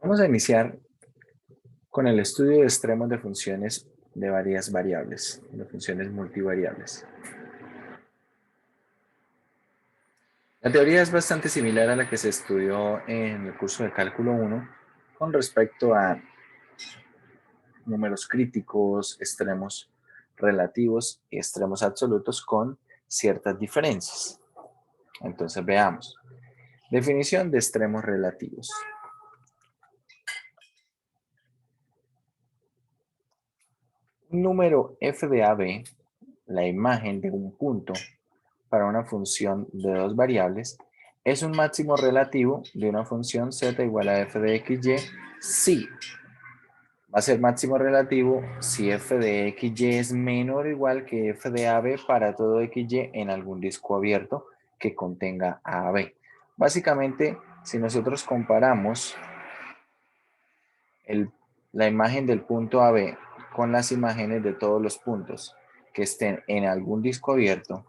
Vamos a iniciar con el estudio de extremos de funciones de varias variables, de funciones multivariables. La teoría es bastante similar a la que se estudió en el curso de cálculo 1 con respecto a números críticos, extremos relativos y extremos absolutos con ciertas diferencias. Entonces veamos. Definición de extremos relativos. Un número f de AB, la imagen de un punto para una función de dos variables, es un máximo relativo de una función z igual a f de xy si va a ser máximo relativo si f de xy es menor o igual que f de AB para todo xy en algún disco abierto que contenga AB. Básicamente, si nosotros comparamos la imagen del punto AB con las imágenes de todos los puntos que estén en algún disco abierto,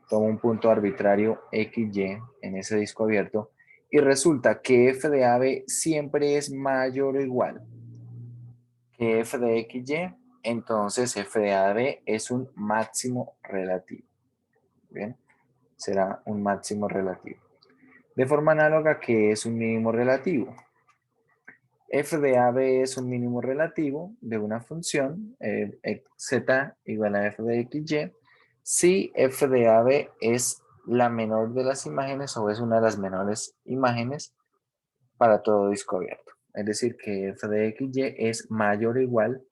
tomo un punto arbitrario XY en ese disco abierto y resulta que f de AB siempre es mayor o igual que f de XY, entonces f de AB es un máximo relativo. Bien, será un máximo relativo. De forma análoga, que es un mínimo relativo. F de AB es un mínimo relativo de una función z igual a f de xy si f de AB es la menor de las imágenes o es una de las menores imágenes para todo disco abierto. Es decir, que f de xy es mayor o igual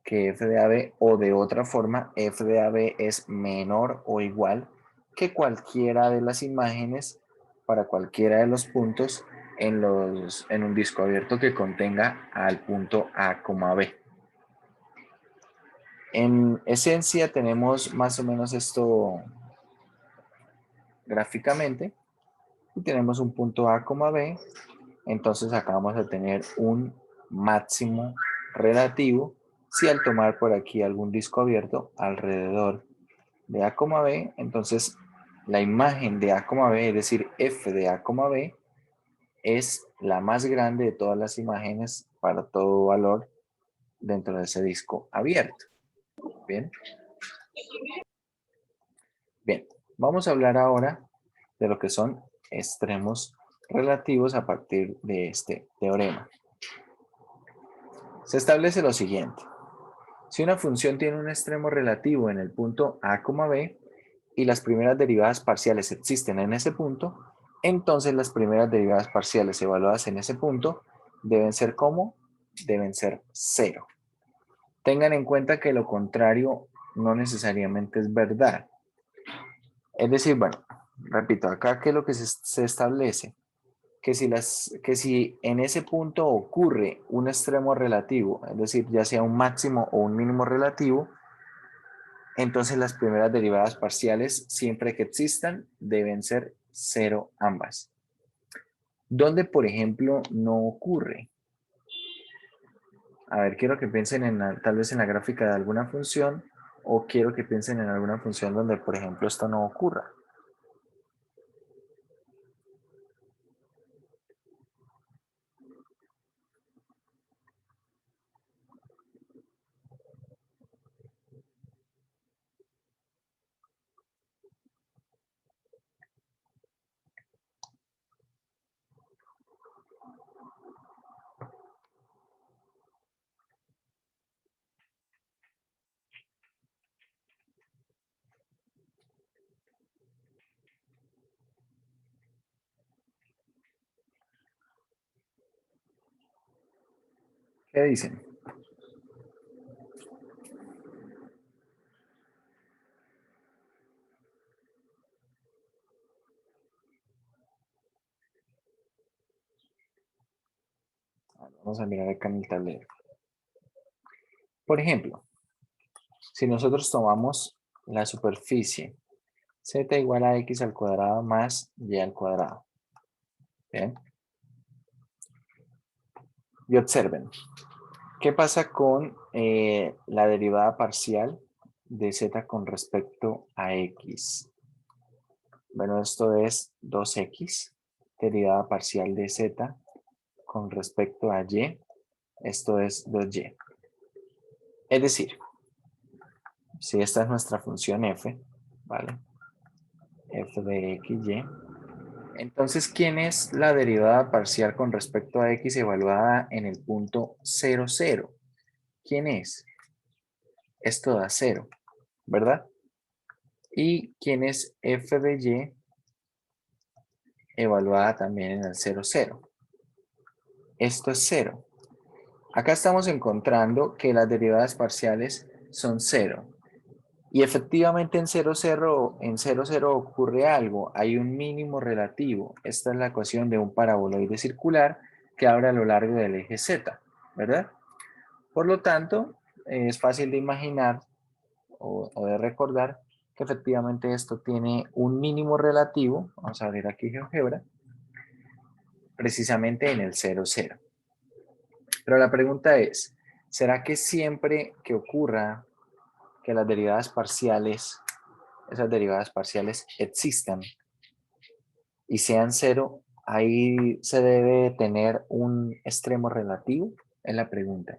que f de AB o de otra forma, f de AB es menor o igual que cualquiera de las imágenes para cualquiera de los puntos en un disco abierto que contenga al punto A, B. En esencia tenemos más o menos esto gráficamente y tenemos un punto A, B, entonces acá vamos a tener un máximo relativo si al tomar por aquí algún disco abierto alrededor de A, B, entonces la imagen de A, B, es decir, f de A, B, es la más grande de todas las imágenes para todo valor dentro de ese disco abierto. Bien. Bien, vamos a hablar ahora de lo que son extremos relativos a partir de este teorema. Se establece lo siguiente. Si una función tiene un extremo relativo en el punto A, B, y las primeras derivadas parciales existen en ese punto, entonces las primeras derivadas parciales evaluadas en ese punto deben ser ¿cómo? Deben ser 0. Tengan en cuenta que lo contrario no necesariamente es verdad. Es decir, bueno, repito, acá ¿qué es lo que se establece? Que si en ese punto ocurre un extremo relativo, es decir, ya sea un máximo o un mínimo relativo, entonces las primeras derivadas parciales, siempre que existan, deben ser 0 ambas. ¿Dónde, por ejemplo, no ocurre? A ver, quiero que piensen tal vez en la gráfica de alguna función o quiero que piensen en alguna función donde, por ejemplo, esto no ocurra. ¿Qué dicen? Vamos a mirar acá en el tablero. Por ejemplo, si nosotros tomamos la superficie z igual a x al cuadrado más y al cuadrado. Bien. Y observen, ¿qué pasa con la derivada parcial de z con respecto a x? Bueno, esto es 2x, derivada parcial de z con respecto a y, esto es 2y. Es decir, si esta es nuestra función f, ¿vale? F de x, y. Entonces, ¿quién es la derivada parcial con respecto a x evaluada en el punto 0, 0? ¿Quién es? Esto da 0, ¿verdad? ¿Y quién es f de y evaluada también en el 0, 0? Esto es 0. Acá estamos encontrando que las derivadas parciales son 0. Y efectivamente en 0, 0, en 0, 0 ocurre algo, hay un mínimo relativo. Esta es la ecuación de un paraboloide circular que abre a lo largo del eje Z, ¿verdad? Por lo tanto, es fácil de imaginar o de recordar que efectivamente esto tiene un mínimo relativo, vamos a abrir aquí GeoGebra, precisamente en el 0, 0. Pero la pregunta es, ¿será que siempre que ocurra que las derivadas parciales, esas derivadas parciales existan y sean 0, ahí se debe tener un extremo relativo? Es la pregunta.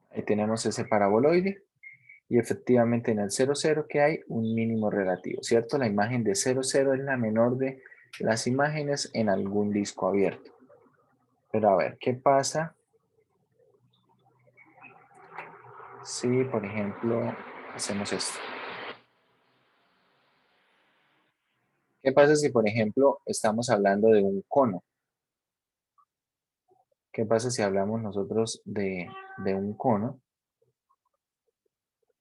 Ahí tenemos ese paraboloide y efectivamente en el 0, 0 que hay un mínimo relativo, ¿cierto? La imagen de 0, 0 es la menor de las imágenes en algún disco abierto. Pero a ver, ¿qué pasa si, por ejemplo, hacemos esto? ¿Qué pasa si, por ejemplo, estamos hablando de un cono? ¿Qué pasa si hablamos nosotros de un cono?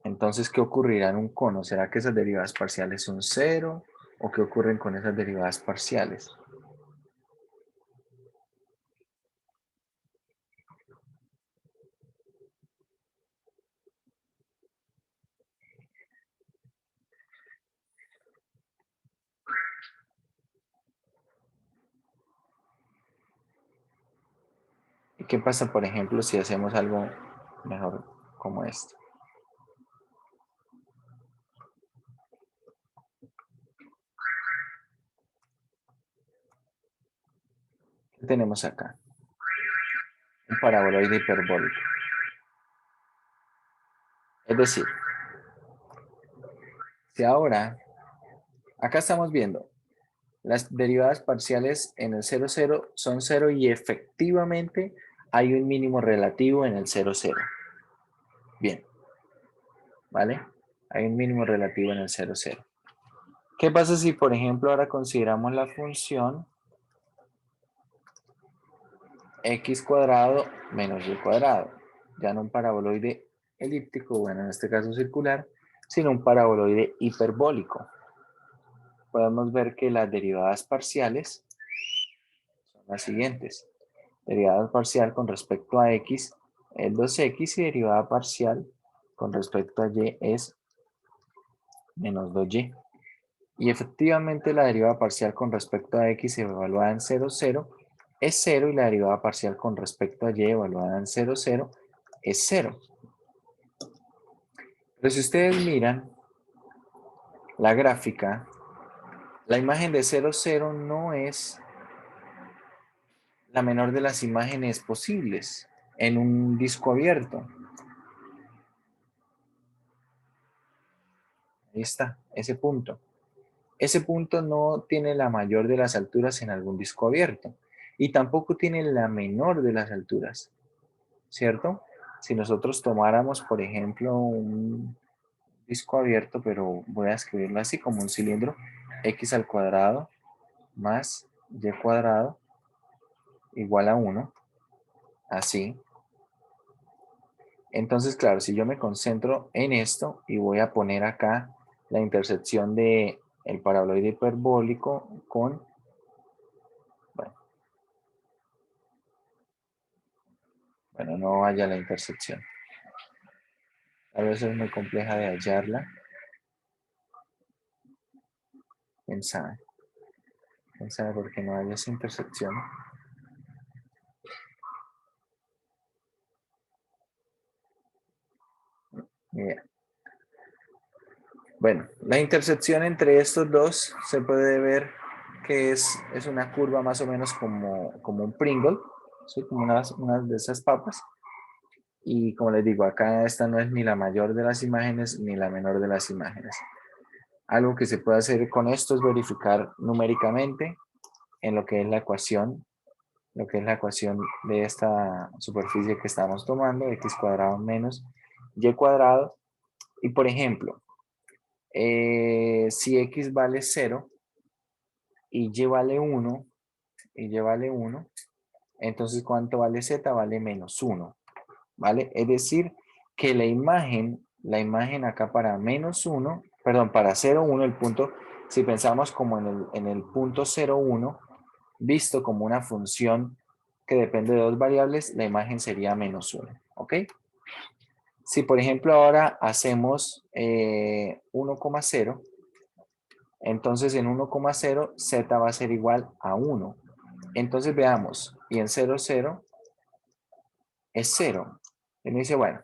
Entonces, ¿qué ocurrirá en un cono? ¿Será que esas derivadas parciales son 0? ¿O qué ocurren con esas derivadas parciales? ¿Y qué pasa, por ejemplo, si hacemos algo mejor como esto? ¿Qué tenemos acá? Un paraboloide hiperbólico. Es decir, si ahora, acá estamos viendo, las derivadas parciales en el 0, 0 son 0 y efectivamente hay un mínimo relativo en el 0, 0. Bien, ¿vale? Hay un mínimo relativo en el 0, 0. ¿Qué pasa si, por ejemplo, ahora consideramos la función x cuadrado menos y cuadrado? Ya no un paraboloide elíptico, bueno, en este caso circular, sino un paraboloide hiperbólico. Podemos ver que las derivadas parciales son las siguientes. Derivada parcial con respecto a x es 2x y derivada parcial con respecto a y es menos 2y. Y efectivamente la derivada parcial con respecto a x evaluada en 0, 0 es 0 y la derivada parcial con respecto a y evaluada en 0, 0 es 0. Pero si ustedes miran la gráfica, la imagen de 0, 0 no es la menor de las imágenes posibles en un disco abierto. Ahí está, ese punto. Ese punto no tiene la mayor de las alturas en algún disco abierto y tampoco tiene la menor de las alturas, ¿cierto? Si nosotros tomáramos, por ejemplo, un disco abierto, pero voy a escribirlo así como un cilindro, x al cuadrado más y cuadrado igual a 1, así. Entonces, claro, si yo me concentro en esto y voy a poner acá la intersección de el paraboloide hiperbólico con, bueno, no vaya la intersección. A veces es muy compleja de hallarla. ¿Quién sabe? ¿Quién sabe por qué no hay esa intersección? Mira. Bueno, la intersección entre estos dos se puede ver que es una curva más o menos como un Pringle, ¿sí? Como una de esas papas. Y como les digo, acá esta no es ni la mayor de las imágenes ni la menor de las imágenes. Algo que se puede hacer con esto es verificar numéricamente en lo que es la ecuación, lo que es la ecuación de esta superficie que estamos tomando, x cuadrado menos y cuadrado. Y por ejemplo, si x vale 0 y y vale 1, y y vale 1, entonces ¿cuánto vale z? Vale menos 1, ¿vale? Es decir, que la imagen acá para menos 1, perdón, para 0, 1, el punto, si pensamos como en el punto 0, 1, visto como una función que depende de dos variables, la imagen sería menos 1, ¿ok? Si por ejemplo ahora hacemos 1,0, entonces en 1,0 z va a ser igual a 1. Entonces veamos, y en 0, 0 es 0. Y me dice, bueno,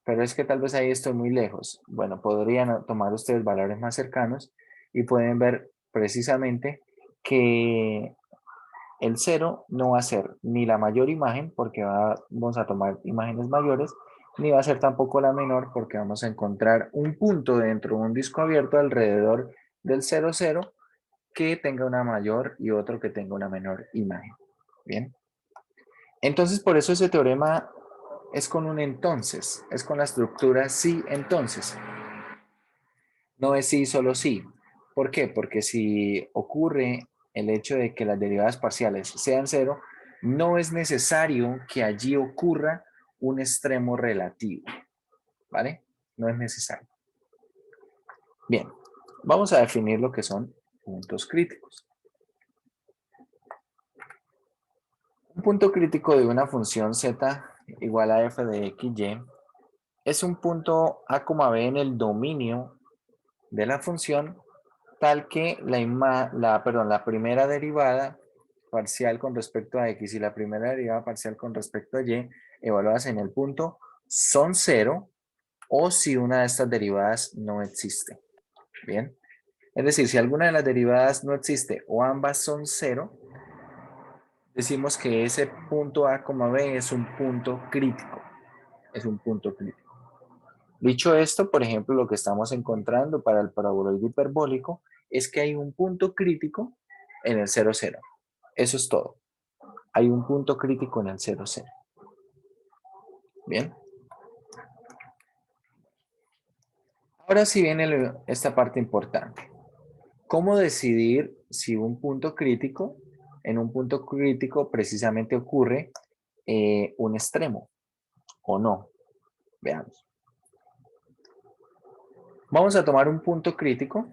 pero es que tal vez ahí estoy muy lejos. Bueno, podrían tomar ustedes valores más cercanos y pueden ver precisamente que el 0 no va a ser ni la mayor imagen, porque vamos a tomar imágenes mayores, ni va a ser tampoco la menor, porque vamos a encontrar un punto dentro de un disco abierto alrededor del 0, 0 que tenga una mayor y otro que tenga una menor imagen. Bien. Entonces, por eso ese teorema es con un entonces, es con la estructura sí, entonces. No es sí, solo sí. ¿Por qué? Porque si ocurre el hecho de que las derivadas parciales sean cero, no es necesario que allí ocurra un extremo relativo, ¿vale? No es necesario. Bien, vamos a definir lo que son puntos críticos. Un punto crítico de una función z igual a f de x, y es un punto a, b en el dominio de la función tal que la primera derivada parcial con respecto a x y la primera derivada parcial con respecto a y evaluadas en el punto son cero o si una de estas derivadas no existe. Bien. Es decir, si alguna de las derivadas no existe o ambas son cero, decimos que ese punto a, b es un punto crítico. Es un punto crítico. Dicho esto, por ejemplo, lo que estamos encontrando para el paraboloide hiperbólico es que hay un punto crítico en el 0, 0. Eso es todo. Hay un punto crítico en el 0, 0. Bien. Ahora sí viene esta parte importante. ¿Cómo decidir si un punto crítico, en un punto crítico precisamente ocurre un extremo o no? Veamos. Vamos a tomar un punto crítico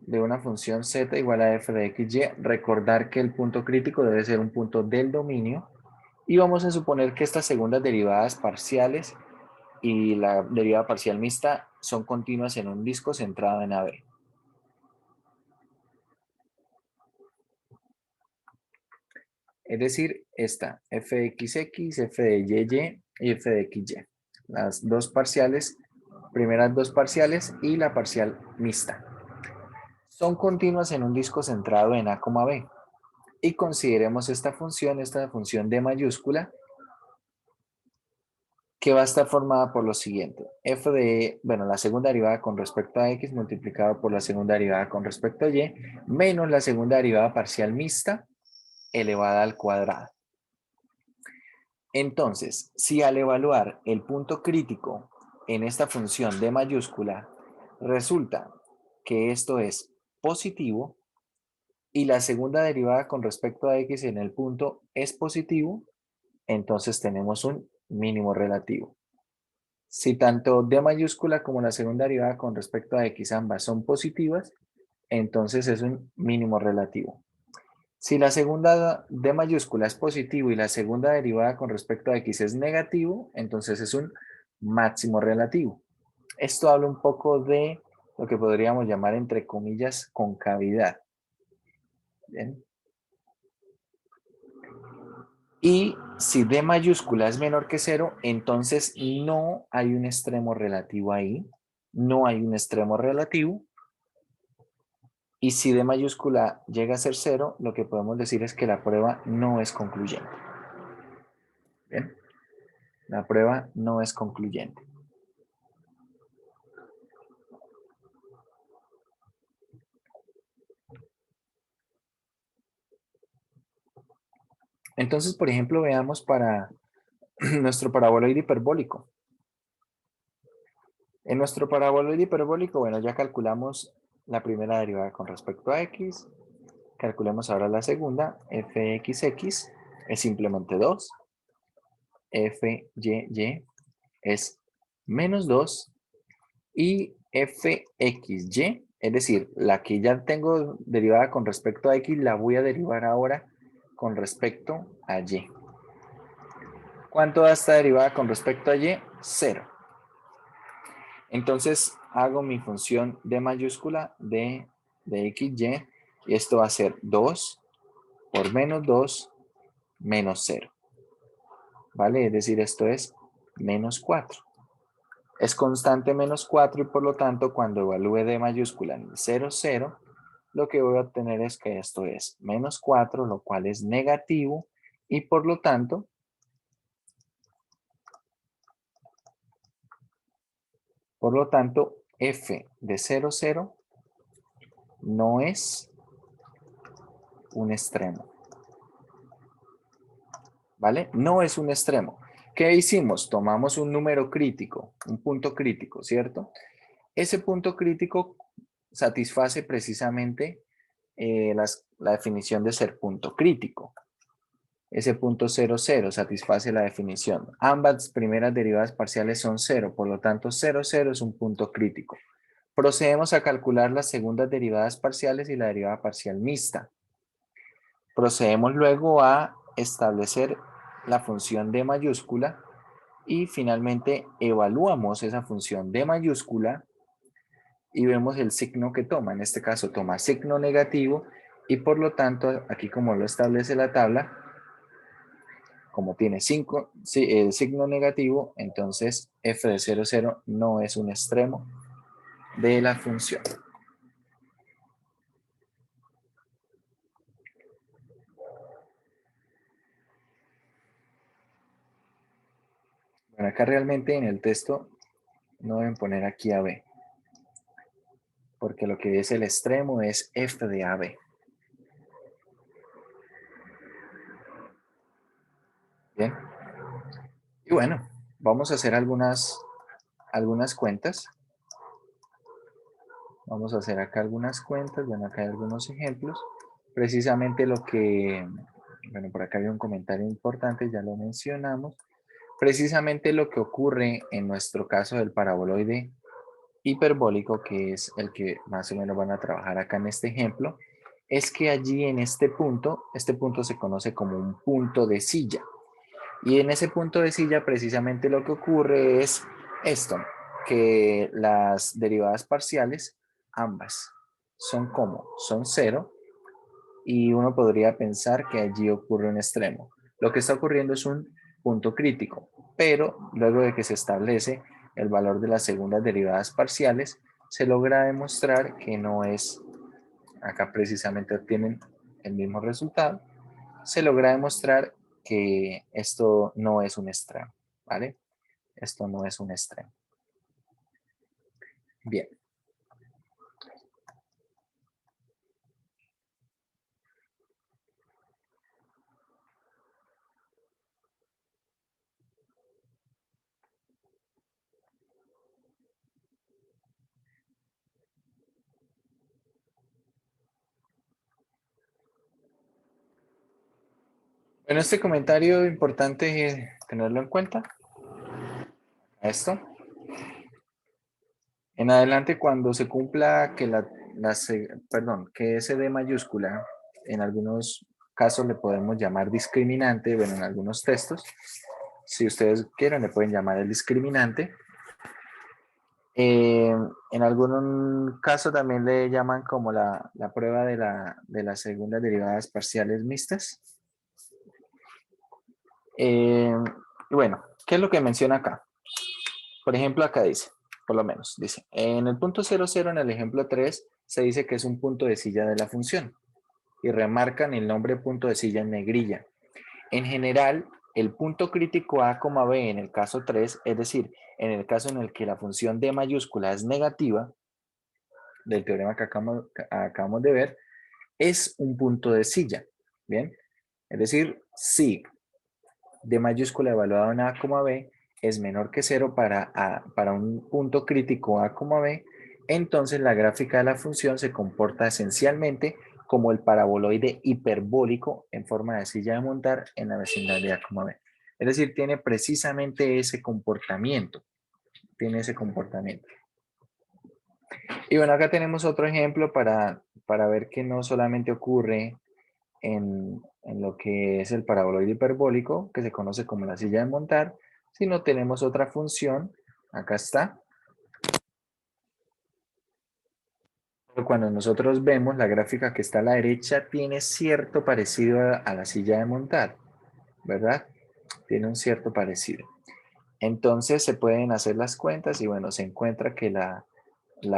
de una función z igual a f de x, y. Recordar que el punto crítico debe ser un punto del dominio. Y vamos a suponer que estas segundas derivadas parciales y la derivada parcial mixta son continuas en un disco centrado en AB. Es decir, esta f de xx, f de y y f de xy. Las dos parciales, primeras dos parciales y la parcial mixta. Son continuas en un disco centrado en A, B. Y consideremos esta función D mayúscula, que va a estar formada por lo siguiente. F de, bueno, la segunda derivada con respecto a x multiplicado por la segunda derivada con respecto a y, menos la segunda derivada parcial mixta elevada al cuadrado. Entonces, si al evaluar el punto crítico en esta función D mayúscula, resulta que esto es positivo y la segunda derivada con respecto a x en el punto es positivo, entonces tenemos un mínimo relativo. Si tanto D mayúscula como la segunda derivada con respecto a x ambas son positivas, entonces es un mínimo relativo. Si la segunda D mayúscula es positivo y la segunda derivada con respecto a x es negativo, entonces es un máximo relativo. Esto habla un poco de lo que podríamos llamar entre comillas concavidad. ¿Bien? Y si D mayúscula es menor que 0, entonces no hay un extremo relativo ahí. no hay un extremo relativo. Y si D mayúscula llega a ser 0, lo que podemos decir es que la prueba no es concluyente. ¿Bien? La prueba no es concluyente. Entonces, por ejemplo, veamos para nuestro paraboloide hiperbólico. En nuestro paraboloide hiperbólico, bueno, ya calculamos la primera derivada con respecto a x. Calculemos ahora la segunda. Fxx es simplemente 2. Fyy es menos 2. Y fxy, es decir, la que ya tengo derivada con respecto a x, la voy a derivar ahora con respecto a y. ¿Cuánto da esta derivada con respecto a y? 0. Entonces hago mi función d mayúscula de xy, y esto va a ser 2 por menos 2 menos 0. ¿Vale? Es decir, esto es menos 4. Es constante menos 4 y por lo tanto cuando evalúe d mayúscula en 0, 0, lo que voy a obtener es que esto es menos 4, lo cual es negativo y por lo tanto f de 0, 0 no es un extremo. ¿Vale? No es un extremo. ¿Qué hicimos? Tomamos un número crítico, un punto crítico, ¿cierto? Ese punto crítico satisface precisamente la definición de ser punto crítico. Ese punto 0, 0 satisface la definición. Ambas primeras derivadas parciales son 0, por lo tanto 0, 0 es un punto crítico. Procedemos a calcular las segundas derivadas parciales y la derivada parcial mixta. Procedemos luego a establecer la función d mayúscula y finalmente evaluamos esa función d mayúscula y vemos el signo que toma. En este caso toma signo negativo y por lo tanto, aquí como lo establece la tabla, como tiene el signo negativo, entonces f de 0, 0 no es un extremo de la función. Bueno, acá realmente en el texto no deben poner aquí AB, porque lo que es el extremo es f de AB. Bien. Y bueno, vamos a hacer algunas cuentas. Vamos a hacer acá algunas cuentas. Bueno, acá hay algunos ejemplos. Precisamente lo que, bueno, por acá hay un comentario importante, ya lo mencionamos. Precisamente lo que ocurre en nuestro caso del paraboloide hiperbólico, que es el que más o menos van a trabajar acá en este ejemplo, es que allí en este punto se conoce como un punto de silla. Y en ese punto de silla precisamente lo que ocurre es esto, que las derivadas parciales, ambas, son 0 y uno podría pensar que allí ocurre un extremo. Lo que está ocurriendo es un punto crítico, pero luego de que se establece el valor de las segundas derivadas parciales, se logra demostrar que no es, acá precisamente obtienen el mismo resultado, se logra demostrar que esto no es un extremo, ¿vale? Esto no es un extremo. Bien. Bueno, este comentario importante tenerlo en cuenta. Esto. En adelante, cuando se cumpla que que ese D mayúscula, en algunos casos le podemos llamar discriminante, bueno, en algunos textos, si ustedes quieren, le pueden llamar el discriminante. En algún caso también le llaman como la prueba de las segundas derivadas parciales mixtas. Y bueno, ¿qué es lo que menciona acá? Por ejemplo, acá dice, por lo menos, dice. En el punto 00, en el ejemplo 3, se dice que es un punto de silla de la función. Y remarcan el nombre punto de silla en negrilla. En general, el punto crítico A, B en el caso 3, es decir, en el caso en el que la función D mayúscula es negativa, del teorema que acabamos de ver, es un punto de silla. Bien, es decir, si D mayúscula evaluado en A, B es menor que 0 para un punto crítico A, B, entonces la gráfica de la función se comporta esencialmente como el paraboloide hiperbólico en forma de silla de montar en la vecindad de A, B. Es decir, tiene precisamente ese comportamiento. Tiene ese comportamiento. Y bueno, acá tenemos otro ejemplo para ver que no solamente ocurre en lo que es el paraboloide hiperbólico, que se conoce como la silla de montar, sino tenemos otra función, acá está. Pero cuando nosotros vemos la gráfica que está a la derecha, tiene cierto parecido a la silla de montar, ¿verdad? Tiene un cierto parecido. Entonces se pueden hacer las cuentas y bueno, se encuentra que la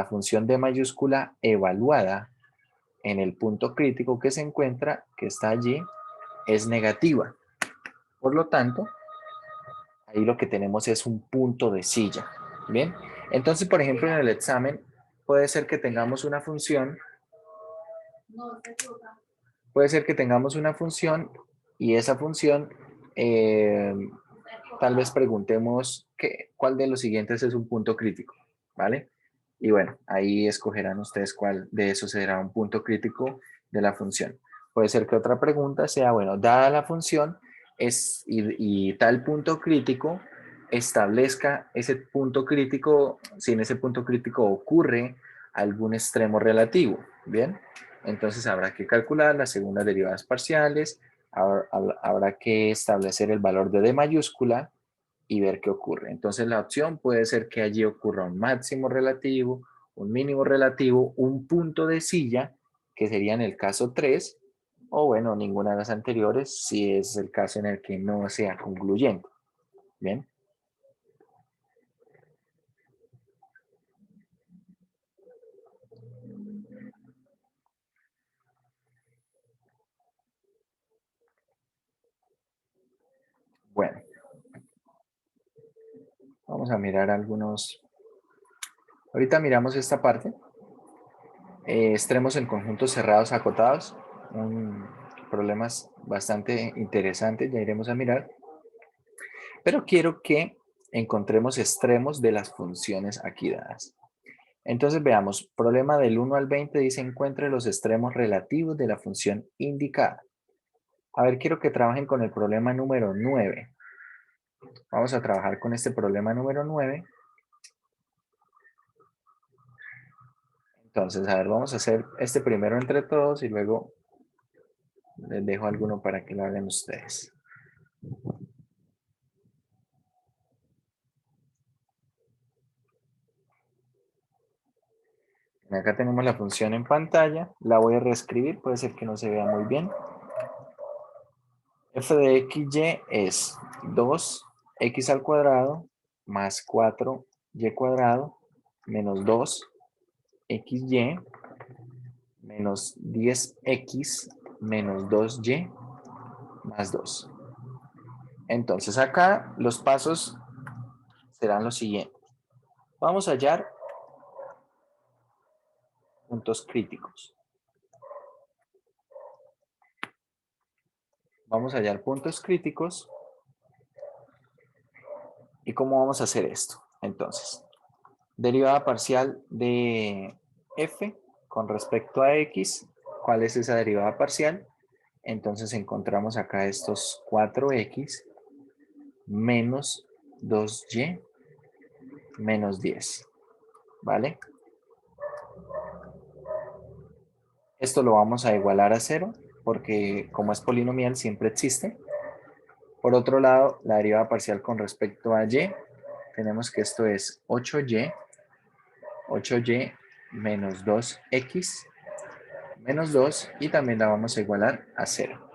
función D mayúscula evaluada en el punto crítico que se encuentra, que está allí, es negativa. Por lo tanto, ahí lo que tenemos es un punto de silla. Bien, entonces, por ejemplo, en el examen puede ser que tengamos una función, y esa función, tal vez preguntemos cuál de los siguientes es un punto crítico, ¿vale? Y bueno, ahí escogerán ustedes cuál de esos será un punto crítico de la función. Puede ser que otra pregunta sea, bueno, dada la función y tal punto crítico, establezca ese punto crítico, si en ese punto crítico ocurre algún extremo relativo, ¿bien? Entonces habrá que calcular las segundas derivadas parciales, habrá que establecer el valor de D mayúscula y ver qué ocurre. Entonces la opción puede ser que allí ocurra un máximo relativo, un mínimo relativo, un punto de silla, que sería en el caso 3, o bueno, ninguna de las anteriores, si es el caso en el que no sea concluyente. Bien. Bueno, vamos a mirar algunos. Ahorita miramos esta parte. Extremos en conjuntos cerrados acotados. Problemas bastante interesantes, ya iremos a mirar. Pero quiero que encontremos extremos de las funciones aquí dadas. Entonces veamos, problema del 1 al 20 dice encuentre los extremos relativos de la función indicada. A ver, quiero que trabajen con el problema número 9. Vamos a trabajar con este problema número 9. Entonces, a ver, vamos a hacer este primero entre todos y luego les dejo alguno para que lo hagan ustedes. Acá tenemos la función en pantalla, la voy a reescribir, puede ser que no se vea muy bien. F de XY es 2x al cuadrado más 4y cuadrado menos 2xy menos 10x menos 2y más 2. Entonces acá los pasos serán los siguientes. Vamos a hallar puntos críticos. Vamos a hallar puntos críticos. ¿Y cómo vamos a hacer esto? Entonces, derivada parcial de f con respecto a x. ¿Cuál es esa derivada parcial? Entonces encontramos acá estos 4x menos 2y menos 10. ¿Vale? Esto lo vamos a igualar a 0 porque como es polinomial siempre existe. Por otro lado, la derivada parcial con respecto a y, tenemos que esto es 8y menos 2x menos 2 y también la vamos a igualar a 0.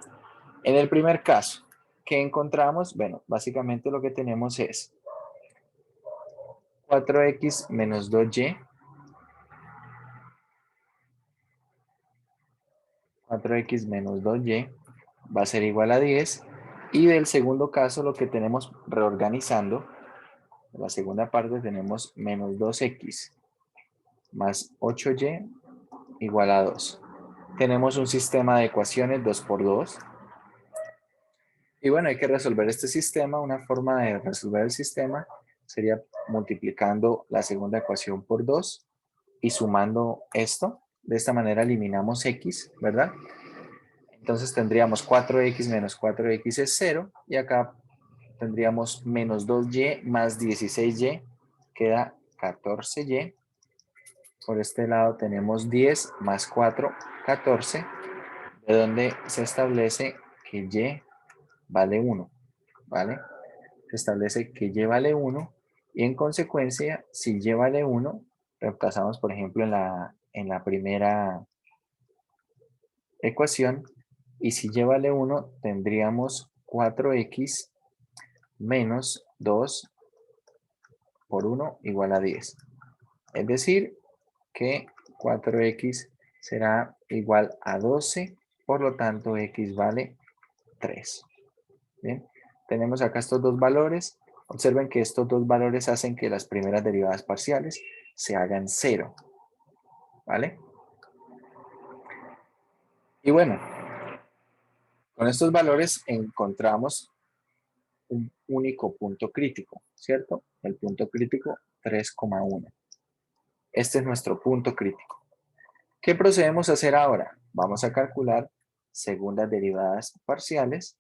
En el primer caso, ¿qué encontramos? Bueno, básicamente lo que tenemos es 4x menos 2y. 4x menos 2y va a ser igual a 10. Y del segundo caso lo que tenemos reorganizando, en la segunda parte tenemos menos 2x más 8y igual a 2. Tenemos un sistema de ecuaciones 2 por 2. Y bueno, hay que resolver este sistema. Una forma de resolver el sistema sería multiplicando la segunda ecuación por 2 y sumando esto. De esta manera eliminamos x, ¿verdad? Entonces tendríamos 4x menos 4x es 0. Y acá tendríamos menos 2y más 16y, queda 14y. Por este lado tenemos 10 más 4, 14, de donde se establece que y vale 1, ¿vale? Se establece que y vale 1 y en consecuencia, si y vale 1, reemplazamos, por ejemplo, en la primera ecuación y si y vale 1, tendríamos 4x menos 2 por 1 igual a 10. Es decir, que 4x será igual a 12, por lo tanto x vale 3. Bien, tenemos acá estos dos valores. Observen que estos dos valores hacen que las primeras derivadas parciales se hagan 0. ¿Vale? Y bueno, con estos valores encontramos un único punto crítico, ¿cierto? El punto crítico 3,1. Este es nuestro punto crítico. ¿Qué procedemos a hacer ahora? Vamos a calcular segundas derivadas parciales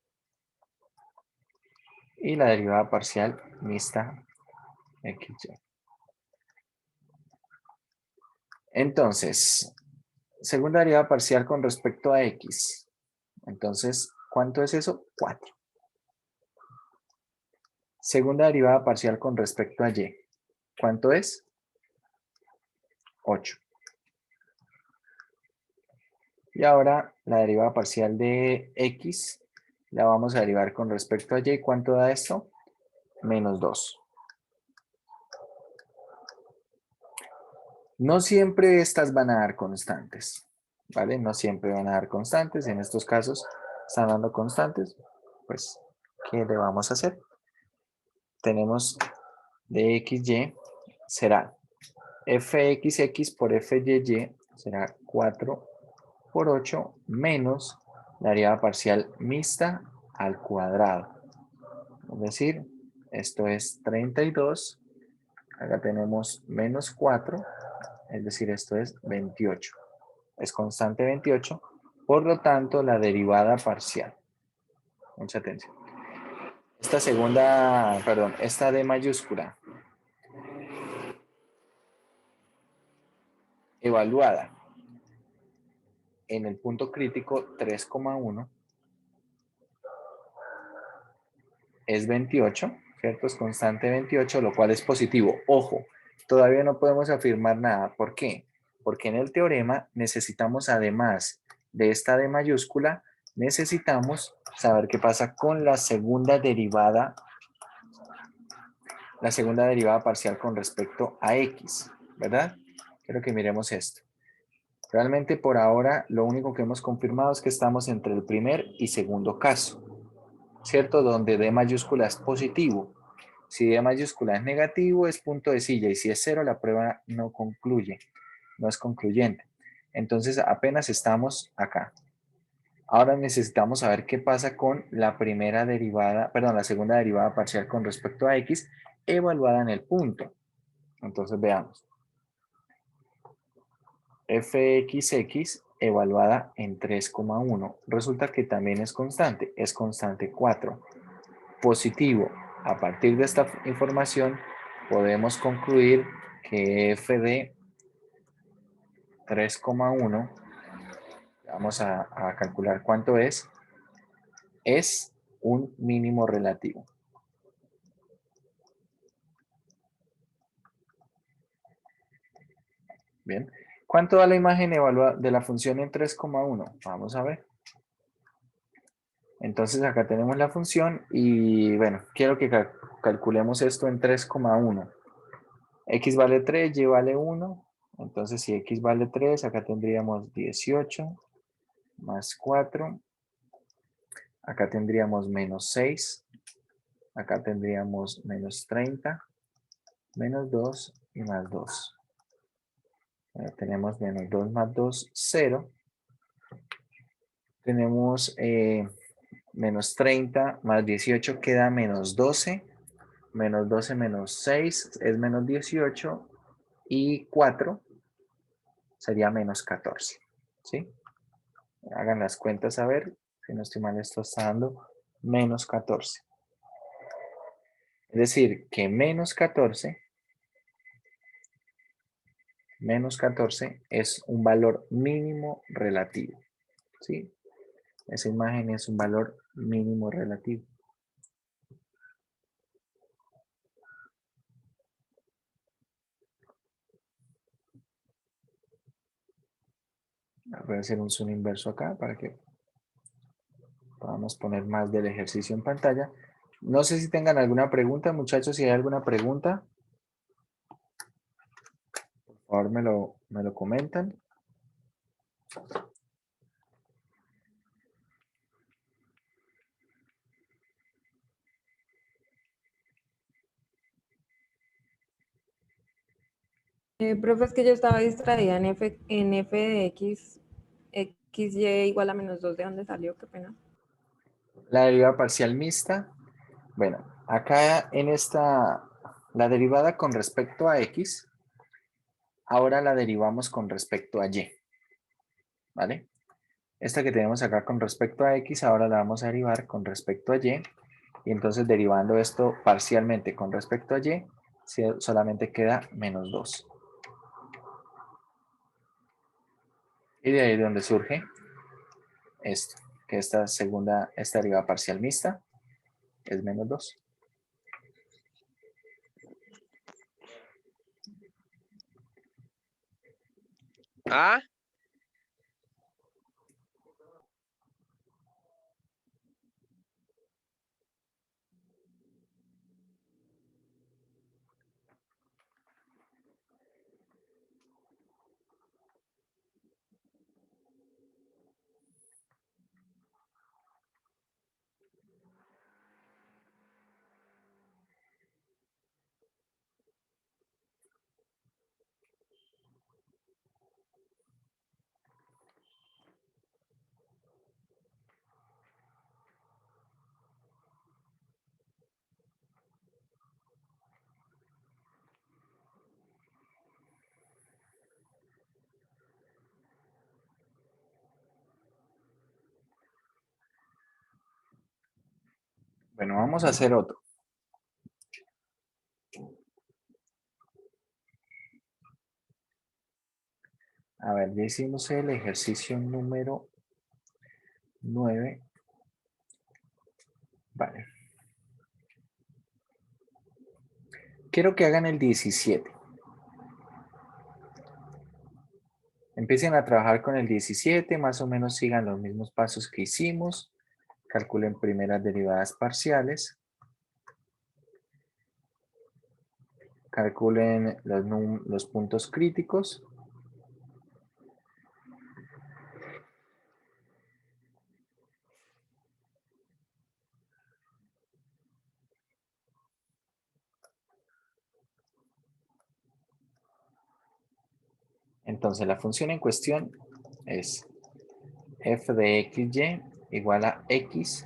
y la derivada parcial mixta xy. Entonces, segunda derivada parcial con respecto a x. Entonces, ¿cuánto es eso? 4. Segunda derivada parcial con respecto a y. ¿Cuánto es? 8. Y ahora la derivada parcial de x la vamos a derivar con respecto a y. ¿Cuánto da esto? Menos 2. No siempre estas van a dar constantes, ¿vale? No siempre van a dar constantes. En estos casos están dando constantes. Pues, ¿qué le vamos a hacer? Tenemos de xy será fxx por fyy será 4 por 8 menos la derivada parcial mixta al cuadrado. Es decir, esto es 32. Acá tenemos menos 4, es decir, esto es 28. Es constante 28, por lo tanto, la derivada parcial. Mucha atención. Esta D mayúscula, evaluada en el punto crítico 3,1, es 28, ¿cierto? Es constante 28, lo cual es positivo. Ojo, todavía no podemos afirmar nada. ¿Por qué? Porque en el teorema necesitamos, además de esta D mayúscula, necesitamos saber qué pasa con la segunda derivada parcial con respecto a x, ¿verdad? Quiero que miremos esto. Realmente por ahora lo único que hemos confirmado es que estamos entre el primer y segundo caso, ¿cierto? Donde D mayúscula es positivo. Si D mayúscula es negativo, es punto de silla, y si es 0, la prueba no concluye, no es concluyente. Entonces apenas estamos acá. Ahora necesitamos saber qué pasa con la la segunda derivada parcial con respecto a x, evaluada en el punto. Entonces veamos. fxx evaluada en 3,1. Resulta que también es constante 4. Positivo. A partir de esta información podemos concluir que f de 3,1, vamos a calcular cuánto es un mínimo relativo. Bien. ¿Cuánto da la imagen evaluada de la función en 3,1? Vamos a ver. Entonces acá tenemos la función y bueno, quiero que calculemos esto en 3,1. X vale 3, Y vale 1. Entonces, si X vale 3, acá tendríamos 18 más 4. Acá tendríamos menos 6. Acá tendríamos menos 30, menos 2 y más 2. Tenemos menos 2 más 2, 0. Tenemos menos 30 más 18 queda menos 12. Menos 12 menos 6 es menos 18. Y 4 sería menos 14. ¿Sí? Hagan las cuentas a ver. Si no estoy mal, esto está dando menos 14. Es decir, que menos 14 es un valor mínimo relativo. ¿Sí? Esa imagen es un valor mínimo relativo. Voy a hacer un zoom inverso acá para que podamos poner más del ejercicio en pantalla. No sé si tengan alguna pregunta, muchachos. Si hay alguna pregunta, por favor me lo comentan. Profe, es que yo estaba distraída en f de x, xy igual a menos 2, ¿de dónde salió? Qué pena. La derivada parcial mixta. Bueno, acá en esta, la derivada con respecto a x, ahora la derivamos con respecto a y. ¿Vale? Esta que tenemos acá con respecto a x, ahora la vamos a derivar con respecto a y. Y entonces derivando esto parcialmente con respecto a y, solamente queda menos 2. Y de ahí es donde surge esto, que esta derivada parcial mixta es menos 2. Ah, Bueno, vamos a hacer otro. A ver, ya hicimos el ejercicio número 9. Vale. Quiero que hagan el 17. Empiecen a trabajar con el 17, más o menos sigan los mismos pasos que hicimos. Calculen primeras derivadas parciales. Calculen los puntos críticos. Entonces la función en cuestión es f de xy igual a x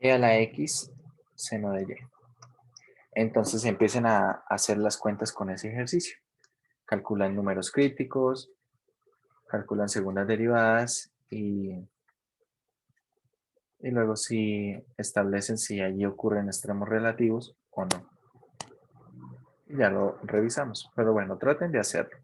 e a la x seno de y. Entonces empiecen a hacer las cuentas con ese ejercicio. Calculan números críticos, calculan segundas derivadas y luego si establecen si allí ocurren extremos relativos o no. Y ya lo revisamos. Pero bueno, traten de hacerlo.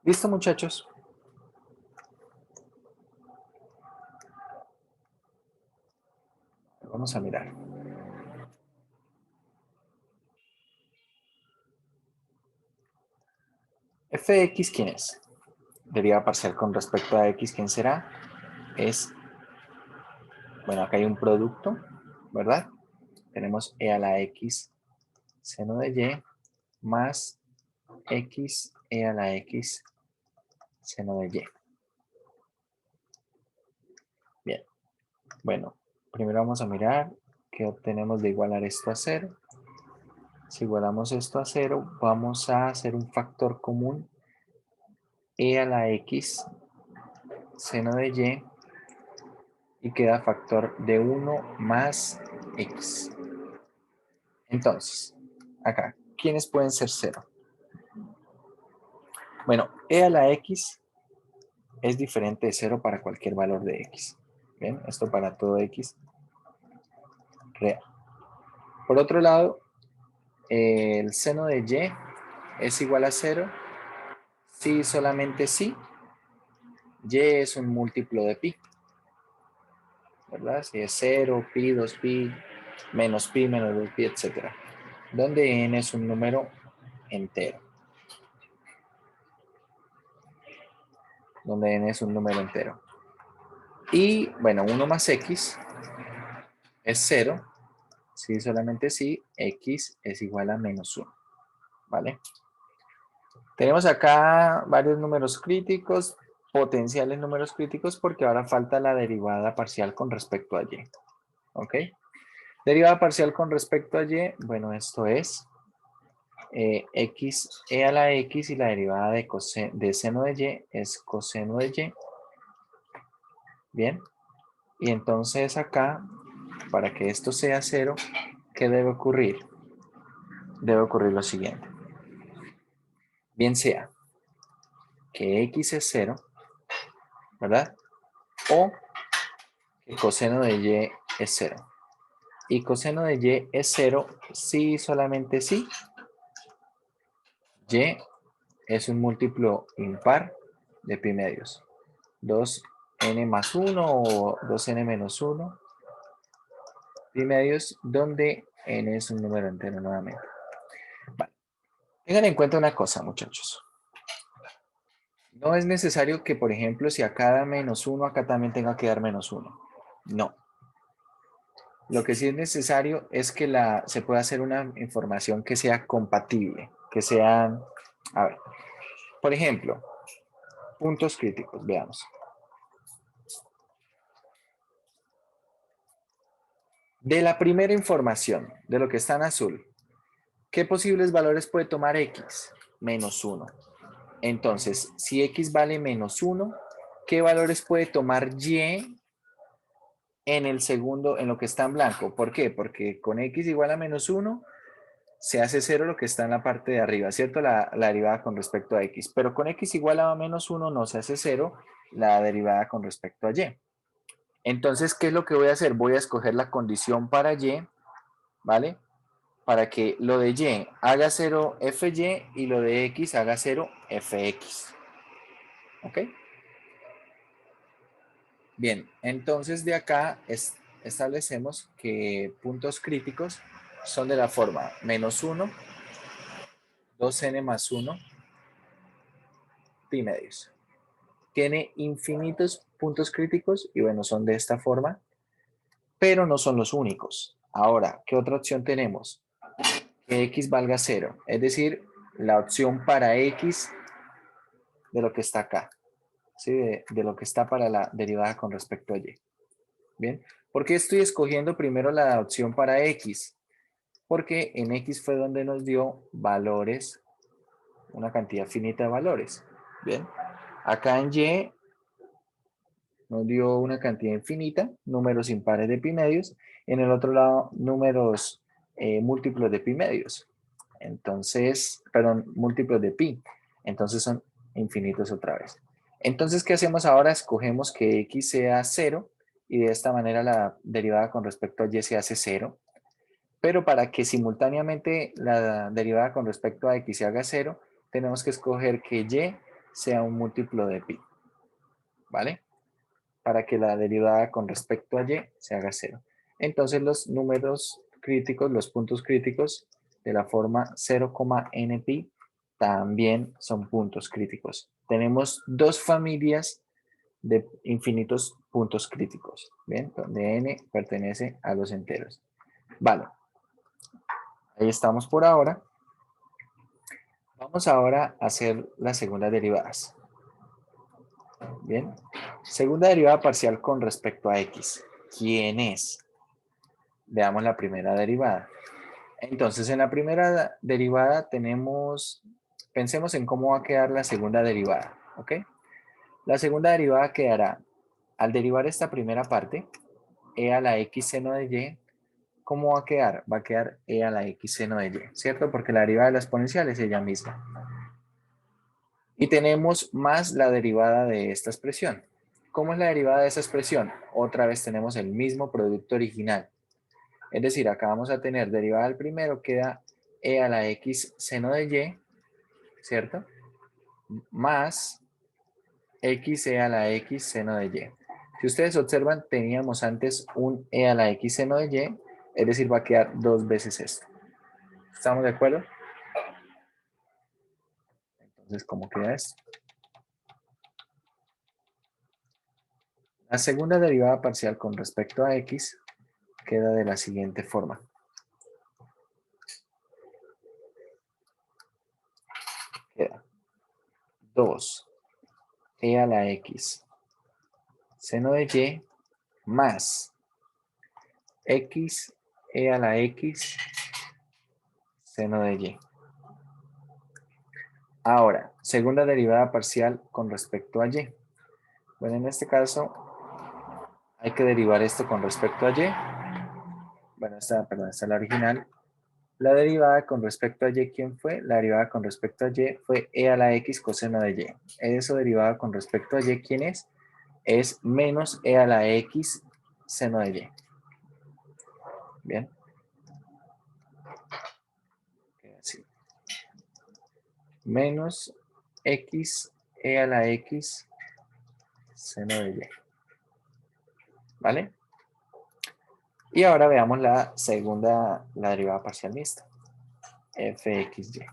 ¿Listo, muchachos? Vamos a mirar. F de X, ¿quién es? Derivada parcial con respecto a X, ¿quién será? Es, bueno, acá hay un producto, ¿verdad? Tenemos E a la X seno de Y más X E a la X seno de Y. Bien, bueno, primero vamos a mirar qué obtenemos de igualar esto a 0. Si igualamos esto a 0, vamos a hacer un factor común E a la X seno de Y queda factor de 1 más X. Entonces, acá, ¿quiénes pueden ser 0? Bueno, E a la X es diferente de 0 para cualquier valor de X. ¿Bien? Esto para todo X real. Por otro lado, el seno de Y es igual a 0 si solamente si Y es un múltiplo de pi. ¿Verdad? Si es 0, pi, 2pi, menos 2pi, etc. Donde n es un número entero. Donde n es un número entero. Y, bueno, 1 más x es 0. Si solamente si x es igual a menos 1. ¿Vale? Tenemos acá varios números críticos, potenciales números críticos, porque ahora falta la derivada parcial con respecto a y. ¿Ok? Derivada parcial con respecto a y, bueno, esto es x e a la x y la derivada de seno de y es coseno de y. Bien. Y entonces acá, para que esto sea 0, ¿qué debe ocurrir? Debe ocurrir lo siguiente. Bien sea que x es 0, ¿verdad? O que coseno de y es 0. Y coseno de y es 0 si solamente si y es un múltiplo impar de pi medios. 2n más 1 o 2n menos 1 pi medios, donde n es un número entero nuevamente. Vale. Tengan en cuenta una cosa, muchachos. No es necesario que, por ejemplo, si acá da menos 1, acá también tenga que dar menos 1. No. Lo que sí es necesario es que se pueda hacer una información que sea compatible, que sean, a ver, por ejemplo, puntos críticos, veamos. De la primera información, de lo que está en azul, ¿qué posibles valores puede tomar x? Menos 1. Entonces, si x vale menos 1, ¿qué valores puede tomar y en el segundo, en lo que está en blanco? ¿Por qué? Porque con x igual a menos 1, se hace 0 lo que está en la parte de arriba, ¿cierto? La derivada con respecto a x. Pero con x igual a menos 1 no se hace 0 la derivada con respecto a y. Entonces, ¿qué es lo que voy a hacer? Voy a escoger la condición para y, ¿vale? Para que lo de y haga 0 fy y lo de x haga 0 fx. ¿Ok? Bien, entonces de acá establecemos que puntos críticos son de la forma menos 1, 2n más 1, pi medios. Tiene infinitos puntos críticos y bueno, son de esta forma, pero no son los únicos. Ahora, ¿qué otra opción tenemos? Que x valga 0, es decir, la opción para x de lo que está acá, ¿sí? De lo que está para la derivada con respecto a y. Bien, ¿por qué estoy escogiendo primero la opción para x? Porque en x fue donde nos dio valores, una cantidad finita de valores. Bien, acá en y nos dio una cantidad infinita, números impares de pi medios, en el otro lado números múltiplos de pi medios. Entonces, perdón, múltiplos de pi. Entonces son infinitos otra vez. Entonces, ¿qué hacemos ahora? Escogemos que x sea 0 y de esta manera la derivada con respecto a y se hace 0. Pero para que simultáneamente la derivada con respecto a x se haga 0, tenemos que escoger que y sea un múltiplo de pi, ¿vale? Para que la derivada con respecto a y se haga 0. Entonces los números críticos, los puntos críticos de la forma 0,npi también son puntos críticos. Tenemos dos familias de infinitos puntos críticos, ¿bien? Donde n pertenece a los enteros. Vale, ahí estamos por ahora. Vamos ahora a hacer las segundas derivadas. Bien, segunda derivada parcial con respecto a x. ¿Quién es? Veamos la primera derivada. Entonces, en la primera derivada tenemos, pensemos en cómo va a quedar la segunda derivada, ¿ok? La segunda derivada quedará, al derivar esta primera parte, e a la x seno de y, ¿cómo va a quedar? Va a quedar e a la x seno de y, ¿cierto? Porque la derivada de la exponencial es ella misma. Y tenemos más la derivada de esta expresión. ¿Cómo es la derivada de esa expresión? Otra vez tenemos el mismo producto original. Es decir, acá vamos a tener derivada del primero, queda e a la x seno de y, ¿cierto? Más x e a la x seno de y. Si ustedes observan, teníamos antes un e a la x seno de y, es decir, va a quedar dos veces esto. ¿Estamos de acuerdo? Entonces, ¿cómo queda esto? La segunda derivada parcial con respecto a x queda de la siguiente forma. Queda 2 e a la x seno de y más x e a la x seno de y. Ahora, segunda derivada parcial con respecto a y. Bueno, en este caso hay que derivar esto con respecto a y. Bueno, esta es la original. La derivada con respecto a y, ¿quién fue? La derivada con respecto a y fue e a la x coseno de y. Eso derivada con respecto a y, ¿quién es? Es menos e a la x seno de y. Bien. Así. Menos x e a la x seno de y. ¿Vale? Y ahora veamos la segunda, la derivada parcial mixta. Fxy.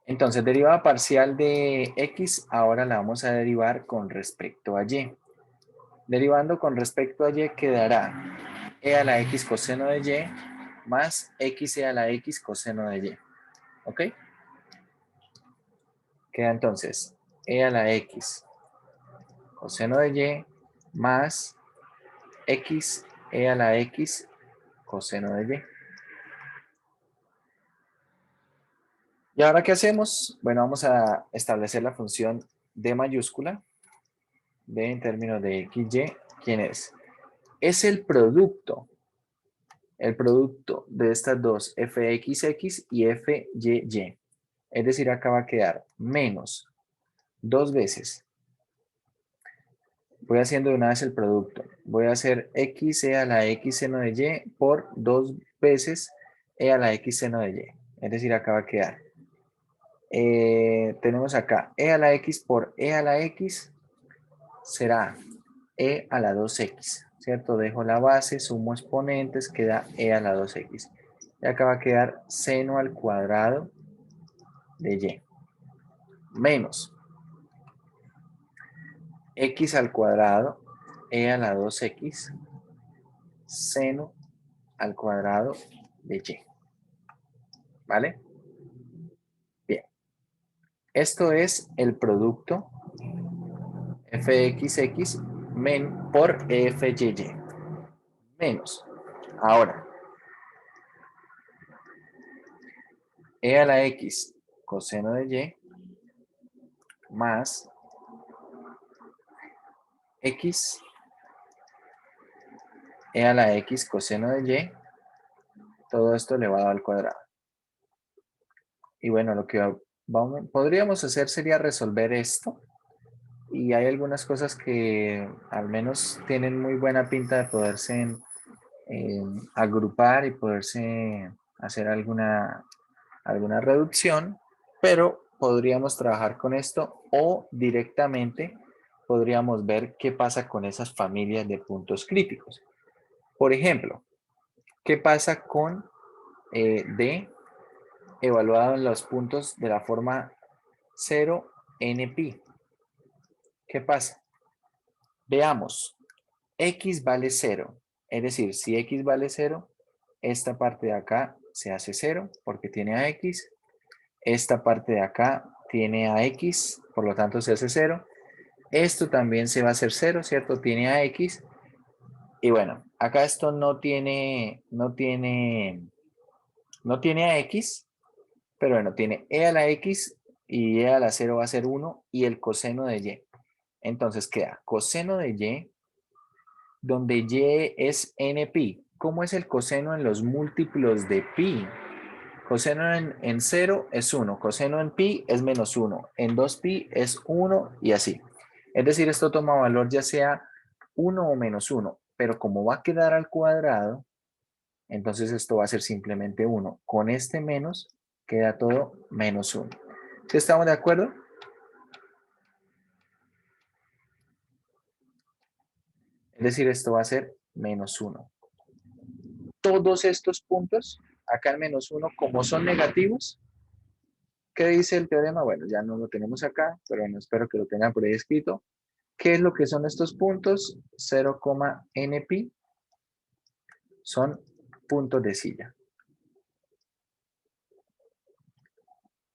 Entonces, derivada parcial de x, ahora la vamos a derivar con respecto a y. Derivando con respecto a y quedará e a la x coseno de y más x e a la x coseno de y. ¿Ok? Queda entonces e a la x coseno de y más x e a la x coseno de y. ¿Y ahora qué hacemos? Bueno, vamos a establecer la función d mayúscula, d en términos de xy, ¿quién es? Es el producto de estas dos, fxx y fyy. Es decir, acá va a quedar menos dos veces. Voy haciendo de una vez el producto. Voy a hacer x e a la x seno de y por dos veces e a la x seno de y. Es decir, acá va a quedar. Tenemos acá e a la x por e a la x será e a la 2x, ¿cierto? Dejo la base, sumo exponentes, queda e a la 2x. Y acá va a quedar seno al cuadrado de y. Menos x al cuadrado e a la 2x seno al cuadrado de y. ¿Vale? Bien. Esto es el producto fxx por fyy. Menos. Ahora, e a la x coseno de y más x e a la x coseno de y, todo esto elevado al cuadrado. Y bueno, lo que podríamos hacer sería resolver esto. Y hay algunas cosas que al menos tienen muy buena pinta de poderse agrupar y poderse hacer alguna reducción, pero podríamos trabajar con esto o directamente podríamos ver qué pasa con esas familias de puntos críticos. Por ejemplo, ¿qué pasa con D evaluado en los puntos de la forma 0 NP? ¿Qué pasa? Veamos, X vale 0. Es decir, si X vale 0, esta parte de acá se hace 0 porque tiene a X. Esta parte de acá tiene a X, por lo tanto se hace 0. Esto también se va a hacer 0, ¿cierto? Tiene a X. Y bueno, acá esto no tiene a X, pero bueno, tiene e a la X y e a la 0 va a ser 1 y el coseno de Y. Entonces queda coseno de Y, donde Y es npi. ¿Cómo es el coseno en los múltiplos de pi? Coseno en 0 es 1, coseno en pi es menos 1, en 2pi es 1 y así. Es decir, esto toma valor ya sea 1 o menos 1, pero como va a quedar al cuadrado, entonces esto va a ser simplemente 1. Con este menos queda todo menos 1. ¿Sí estamos de acuerdo? Es decir, esto va a ser menos 1. Todos estos puntos, acá el menos 1, como son negativos, ¿qué dice el teorema? Bueno, ya no lo tenemos acá, pero bueno, espero que lo tengan por ahí escrito. ¿Qué es lo que son estos puntos? 0, npi son puntos de silla.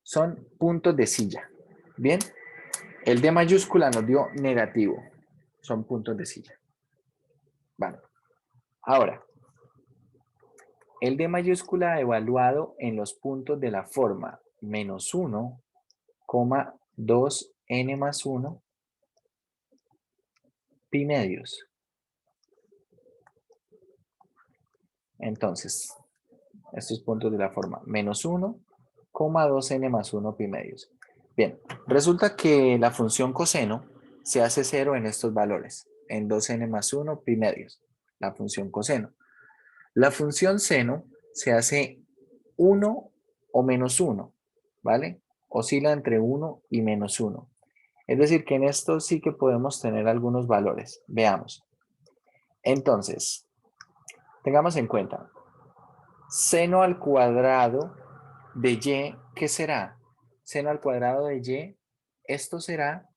Son puntos de silla. Bien, el D mayúscula nos dio negativo. Son puntos de silla. Vale. Ahora, el D mayúscula evaluado en los puntos de la forma menos 1, 2n más 1 pi medios. Entonces, estos puntos de la forma menos 1, 2n más 1 pi medios. Bien, resulta que la función coseno se hace 0 en estos valores, en 2n más 1 pi medios, la función coseno. La función seno se hace 1 o menos 1, ¿vale? Oscila entre 1 y menos 1. Es decir, que en esto sí que podemos tener algunos valores. Veamos. Entonces, tengamos en cuenta, seno al cuadrado de y, ¿qué será? Seno al cuadrado de y, esto será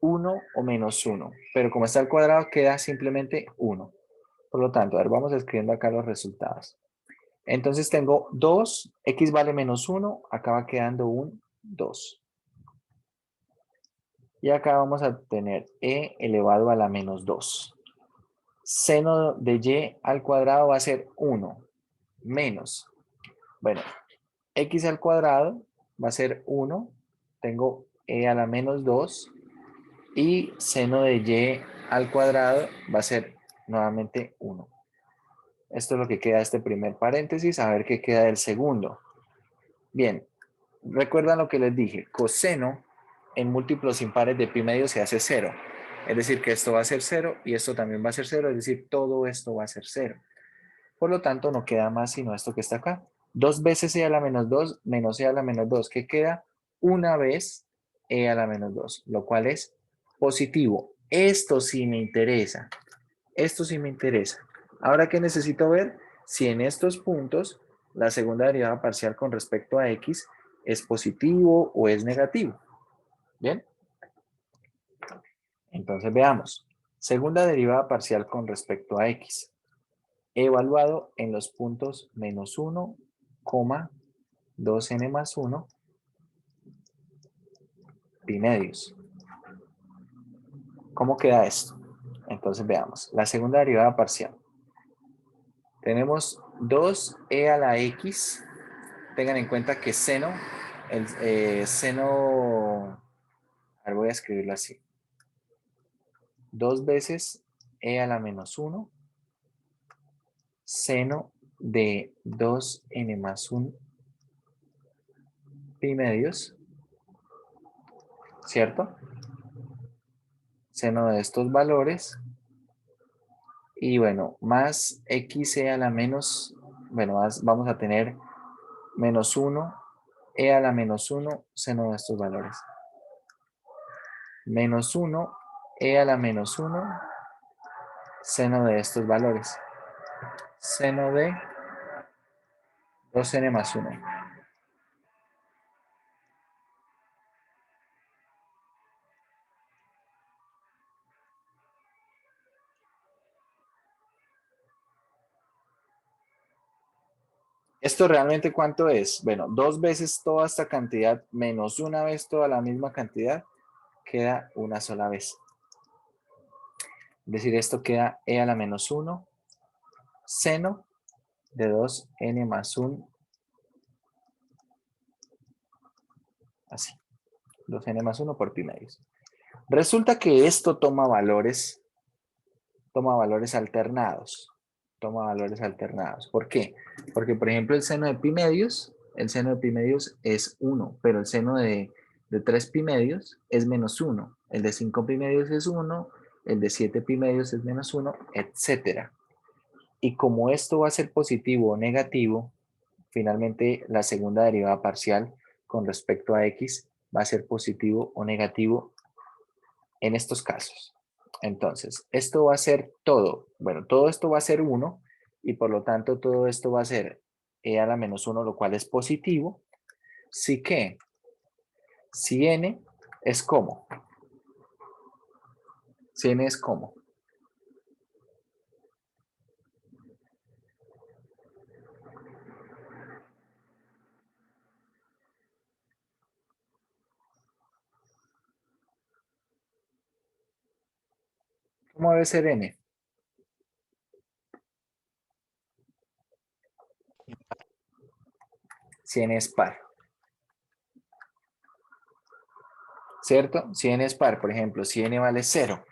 1 o menos 1, pero como está al cuadrado queda simplemente 1. Por lo tanto, a ver, vamos escribiendo acá los resultados. Entonces tengo 2, x vale menos 1, acá va quedando un 2. Y acá vamos a tener e elevado a la menos 2. Seno de y al cuadrado va a ser 1, menos. Bueno, x al cuadrado va a ser 1, tengo e a la menos 2, y seno de y al cuadrado va a ser nuevamente 1. Esto es lo que queda de este primer paréntesis, a ver qué queda del segundo. Bien, recuerdan lo que les dije, coseno en múltiplos impares de pi medio se hace 0. Es decir, que esto va a ser 0 y esto también va a ser 0, es decir, todo esto va a ser 0. Por lo tanto, no queda más sino esto que está acá. 2 veces e a la menos 2 menos e a la menos 2, que queda una vez e a la menos 2, lo cual es positivo. Esto sí me interesa. Esto sí me interesa. Ahora, ¿qué necesito ver? Si en estos puntos la segunda derivada parcial con respecto a x es positivo o es negativo. ¿Bien? Entonces veamos. Segunda derivada parcial con respecto a x. Evaluado en los puntos menos 1, 2n más 1 pi medios. ¿Cómo queda esto? Entonces veamos. La segunda derivada parcial. Tenemos 2e a la x. Tengan en cuenta que seno, seno, a ver, voy a escribirlo así. 2 veces e a la menos 1, seno de 2n más 1 pi medios, ¿cierto? Seno de estos valores. Y bueno, más x e a la menos, bueno, vamos a tener menos 1 e a la menos 1 seno de estos valores. Menos 1 e a la menos 1 seno de estos valores. Seno de 2n más 1. ¿Esto realmente cuánto es? Bueno, 2 veces toda esta cantidad menos una vez toda la misma cantidad queda una sola vez. Es decir, esto queda e a la menos 1 seno de 2n más 1. Así. 2n más 1 por pi medios. Resulta que esto toma valores alternados. Toma valores alternados. ¿Por qué? Porque, por ejemplo, el seno de pi medios es 1, pero el seno de 3 pi medios es menos 1. El de 5 pi medios es 1, el de 7 pi medios es menos 1, etcétera. Y como esto va a ser positivo o negativo, finalmente la segunda derivada parcial con respecto a x va a ser positivo o negativo en estos casos. Entonces, esto va a ser todo. Bueno, todo esto va a ser 1 y por lo tanto todo esto va a ser e a la menos 1, lo cual es positivo. Sí que, si n es como. Si n es como. ¿Cómo debe ser n? Si n es par. ¿Cierto? Si n es par, por ejemplo, si n vale 0,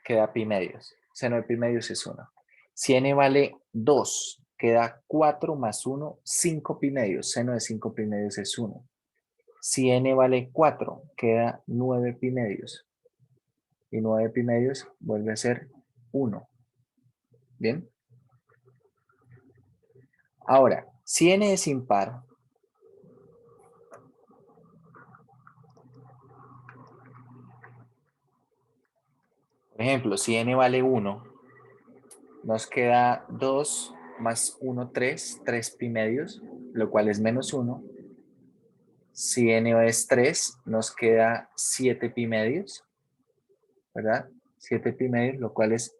queda pi medios. Seno de pi medios es 1. Si n vale 2, queda 4 más 1, 5 pi medios. Seno de 5 pi medios es 1. Si n vale 4, queda 9 pi medios. Y 9 pi medios vuelve a ser 1. ¿Bien? Ahora, si n es impar, por ejemplo, si n vale 1, nos queda 2 más 1, 3, 3 pi medios, lo cual es menos 1. Si n es 3, nos queda 7 pi medios, ¿verdad? 7 pi medios, lo cual es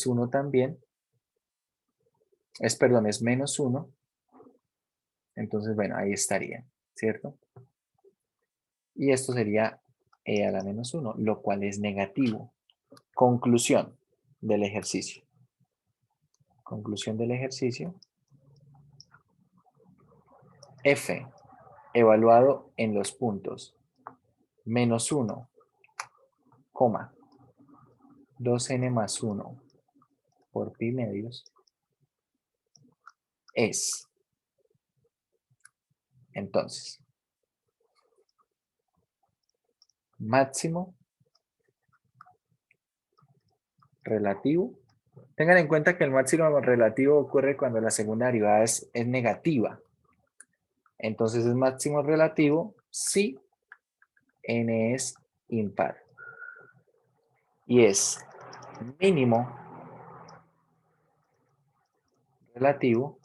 1 también. Perdón, es menos 1. Entonces, bueno, ahí estaría, ¿cierto? Y esto sería e a la menos 1, lo cual es negativo. Conclusión del ejercicio. Conclusión del ejercicio. F, evaluado en los puntos menos 1, 2n más 1 por pi medios, es, entonces, máximo relativo. Tengan en cuenta que el máximo relativo ocurre cuando la segunda derivada es negativa. Entonces es máximo relativo si n es impar. Y es mínimo relativo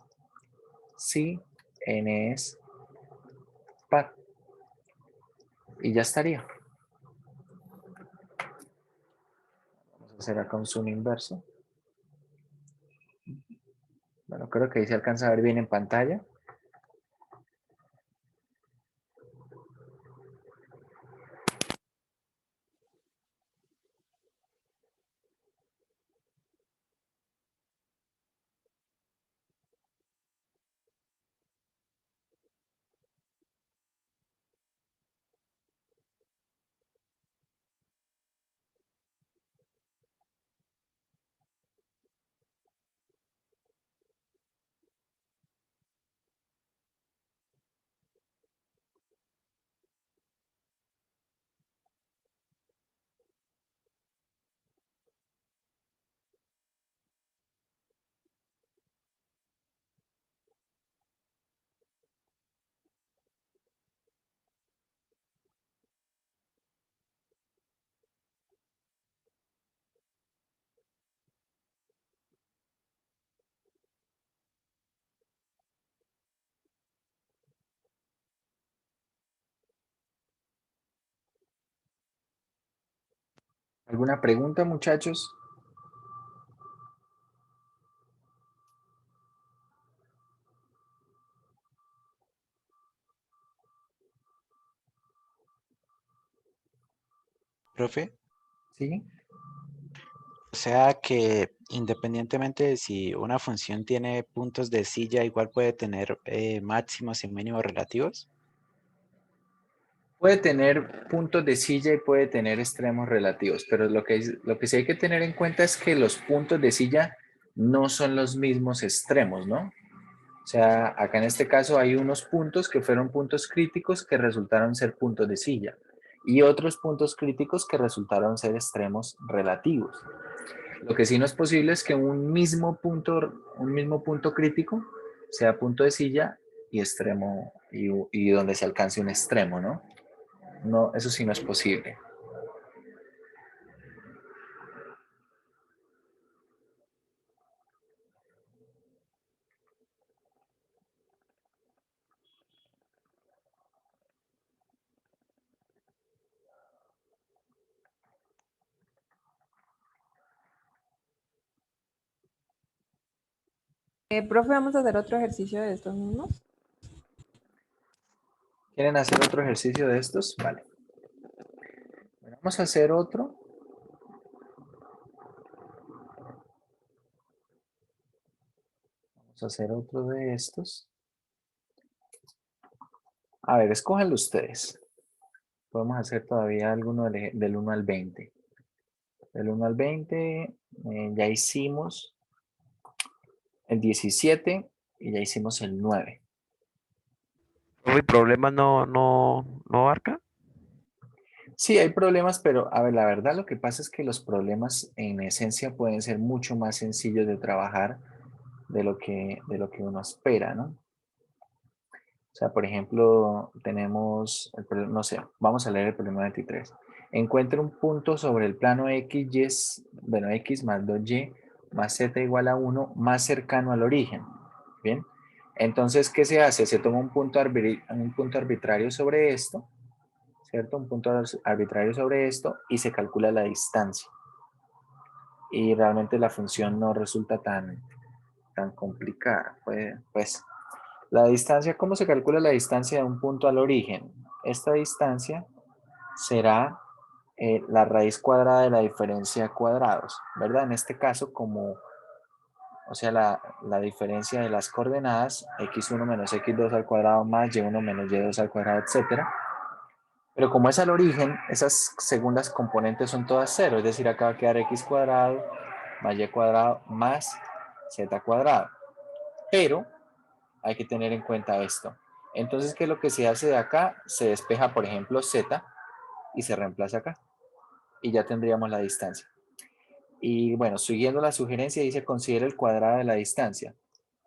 si n es par. Y ya estaría. Vamos a hacer acá un zoom inverso. Bueno, creo que ahí se alcanza a ver bien en pantalla. ¿Alguna pregunta, muchachos? Profe, ¿Sí? o sea que independientemente de si una función tiene puntos de silla, igual puede tener máximos y mínimos relativos. Puede tener puntos de silla y puede tener extremos relativos, pero lo que sí hay que tener en cuenta es que los puntos de silla no son los mismos extremos, ¿no? O sea, acá en este caso hay unos puntos que fueron puntos críticos que resultaron ser puntos de silla y otros puntos críticos que resultaron ser extremos relativos. Lo que sí no es posible es que un mismo punto crítico sea punto de silla y extremo y donde se alcance un extremo, ¿no? No, eso sí no es posible. Profe, vamos a hacer otro ejercicio de estos mismos. ¿Quieren hacer otro ejercicio de estos? Vale. Bueno, vamos a hacer otro. Vamos a hacer otro de estos. A ver, escójanlo ustedes. Podemos hacer todavía alguno del 1 al 20. Del 1 al 20 ya hicimos el 17 y ya hicimos el 9. Uy, problemas no abarca. Sí, hay problemas, pero a ver, la verdad lo que pasa es que los problemas en esencia pueden ser mucho más sencillos de trabajar de lo que uno espera, ¿no? O sea, por ejemplo, tenemos, no sé, vamos a leer el problema 23. Encuentra un punto sobre el plano X, bueno, X más 2Y más Z igual a 1 más cercano al origen. Bien. Entonces, ¿qué se hace? Se toma un punto arbitrario sobre esto, ¿cierto? Un punto arbitrario sobre esto y se calcula la distancia. Y realmente la función no resulta tan complicada. Pues la distancia, ¿cómo se calcula la distancia de un punto al origen? Esta distancia será la raíz cuadrada de la diferencia de cuadrados, ¿verdad? En este caso, o sea, la diferencia de las coordenadas, x1 menos x2 al cuadrado más y1 menos y2 al cuadrado, etcétera. Pero como es al origen, esas segundas componentes son todas cero, es decir, acá va a quedar x cuadrado más y cuadrado más z cuadrado. Pero hay que tener en cuenta esto. Entonces, ¿qué es lo que se hace de acá? Se despeja, por ejemplo, z y se reemplaza acá. Y ya tendríamos la distancia. Y bueno, siguiendo la sugerencia, dice considera el cuadrado de la distancia.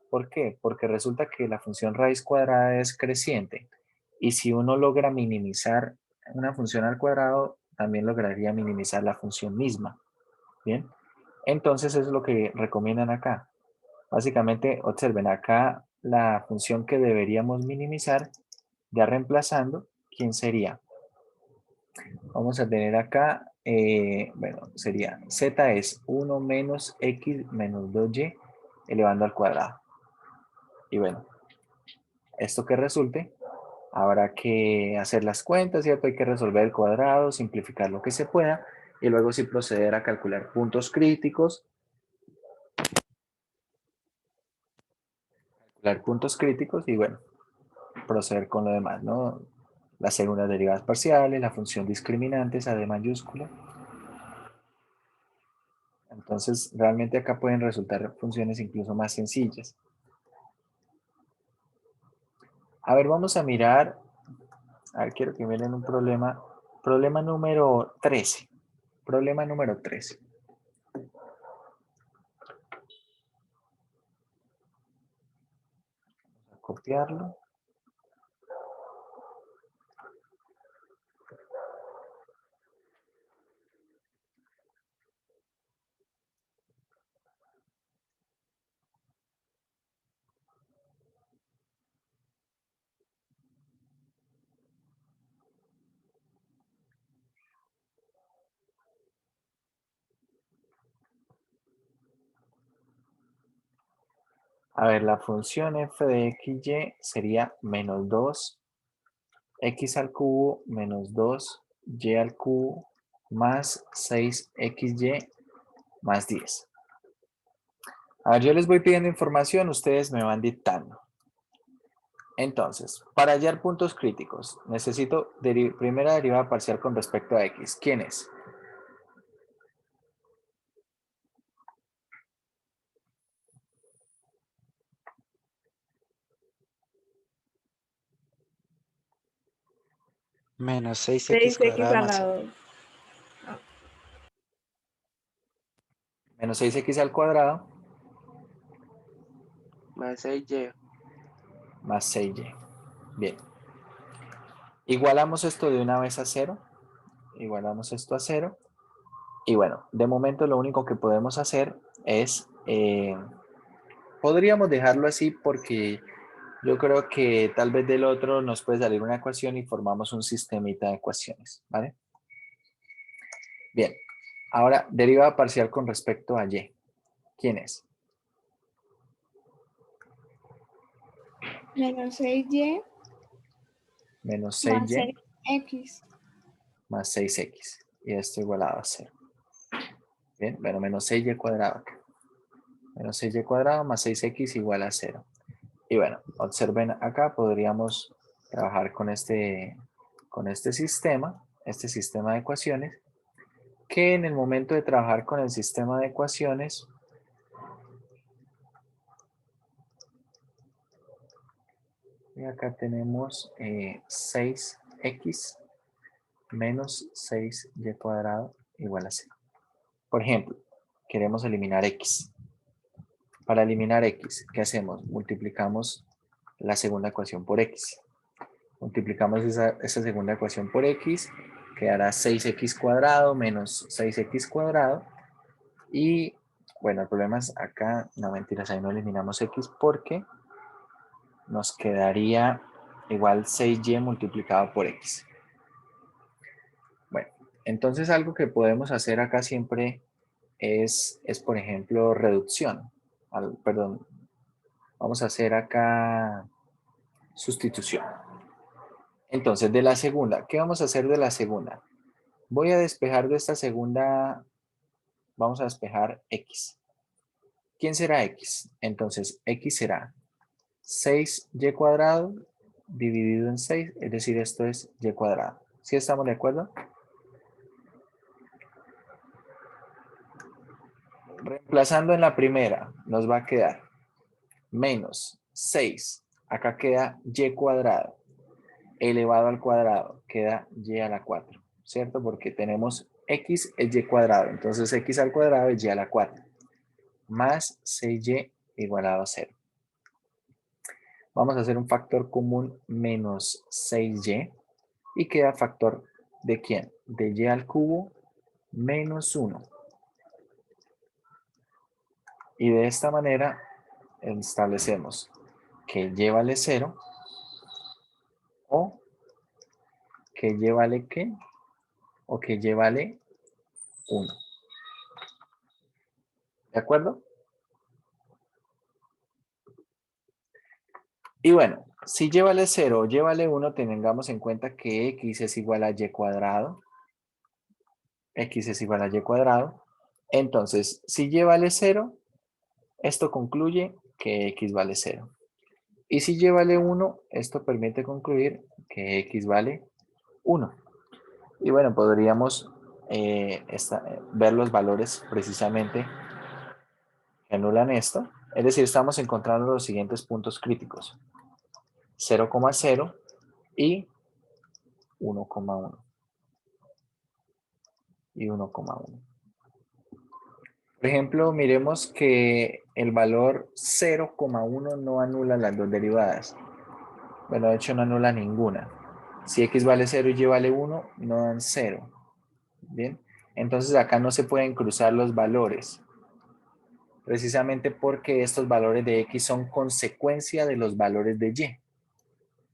¿Por qué? Porque resulta que la función raíz cuadrada es creciente. Y si uno logra minimizar una función al cuadrado, también lograría minimizar la función misma. Bien. Entonces, eso es lo que recomiendan acá. Básicamente, observen acá la función que deberíamos minimizar, ya reemplazando, ¿quién sería? Vamos a tener acá, bueno, sería z es 1 menos x menos 2y elevando al cuadrado. Y bueno, esto que resulte, habrá que hacer las cuentas, ¿cierto? Hay que resolver el cuadrado, simplificar lo que se pueda y luego sí proceder a calcular puntos críticos, y bueno, proceder con lo demás, ¿no? Las segundas derivadas parciales, la función discriminante, esa de mayúscula. Entonces, realmente acá pueden resultar funciones incluso más sencillas. A ver, vamos a mirar, a ver, quiero que miren un problema, problema número 13. Problema número 13. Vamos a copiarlo. A ver, la función f de xy sería menos 2 x al cubo menos 2 y al cubo más 6xy más 10. A ver, yo les voy pidiendo información, ustedes me van dictando. Entonces, para hallar puntos críticos, necesito primera derivada parcial con respecto a x. ¿Quién es? Menos 6x 6x cuadrado a más... la 2. Menos 6x al cuadrado Más 6y. más 6y. Bien. Igualamos esto de una vez a 0. Igualamos esto a 0. Y bueno, de momento lo único que podemos hacer es... podríamos dejarlo así porque yo creo que tal vez del otro nos puede salir una ecuación y formamos un sistemita de ecuaciones, ¿vale? Bien. Ahora, derivada parcial con respecto a y. ¿Quién es? Menos 6y Menos más 6y 6x. más 6x. Y esto igualado a 0. Bien, bueno, menos 6y cuadrado. Menos 6y cuadrado más 6x igual a 0. Y bueno, observen acá, podríamos trabajar con este sistema de ecuaciones, que en el momento de trabajar con el sistema de ecuaciones, y acá tenemos 6x menos 6y cuadrado igual a 0. Por ejemplo, queremos eliminar x. Para eliminar x, ¿qué hacemos? Multiplicamos la segunda ecuación por x. Multiplicamos esa segunda ecuación por x, quedará 6x cuadrado menos 6x cuadrado. Y bueno, el problema es acá, no mentiras, ahí no eliminamos x porque nos quedaría igual 6y multiplicado por x. Bueno, entonces algo que podemos hacer acá siempre es por ejemplo, reducción. Perdón, vamos a hacer acá sustitución. Entonces, de la segunda, ¿qué vamos a hacer de la segunda? Voy a despejar de esta segunda, vamos a despejar x. ¿Quién será x? Entonces, x será 6y cuadrado dividido en 6, es decir, esto es y cuadrado. ¿Sí estamos de acuerdo? Reemplazando en la primera, nos va a quedar menos 6, acá queda y cuadrado, elevado al cuadrado, queda y a la 4, ¿cierto? Porque tenemos x es y cuadrado, entonces x al cuadrado es y a la 4, más 6y igualado a 0. Vamos a hacer un factor común menos 6y y queda factor ¿de quién? De y al cubo menos 1. Y de esta manera establecemos que y vale 0 o que y vale ¿qué? O que y vale 1. ¿De acuerdo? Y bueno, si y vale 0 o y vale 1, tengamos en cuenta que x es igual a y cuadrado. X es igual a y cuadrado. Entonces, si y vale 0, esto concluye que x vale 0. Y si y vale 1, esto permite concluir que x vale 1. Y bueno, podríamos ver los valores precisamente que anulan esto. Es decir, estamos encontrando los siguientes puntos críticos. 0,0 y 1,1. Y 1,1. Por ejemplo, miremos que el valor 0,1 no anula las dos derivadas. Bueno, de hecho no anula ninguna. Si x vale 0 y y vale 1, no dan 0. Bien, entonces acá no se pueden cruzar los valores. Precisamente porque estos valores de x son consecuencia de los valores de y.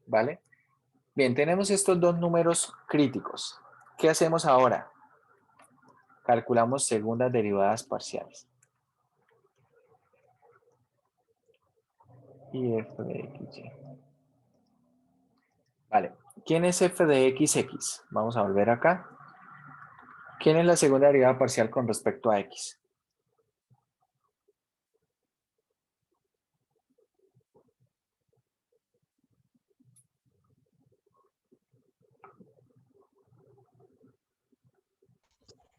¿Vale? Bien, tenemos estos dos números críticos. ¿Qué hacemos ahora? Calculamos segundas derivadas parciales. y f de xy. Vale, ¿quién es f de xx? Vamos a volver acá. ¿Quién es la segunda derivada parcial con respecto a x?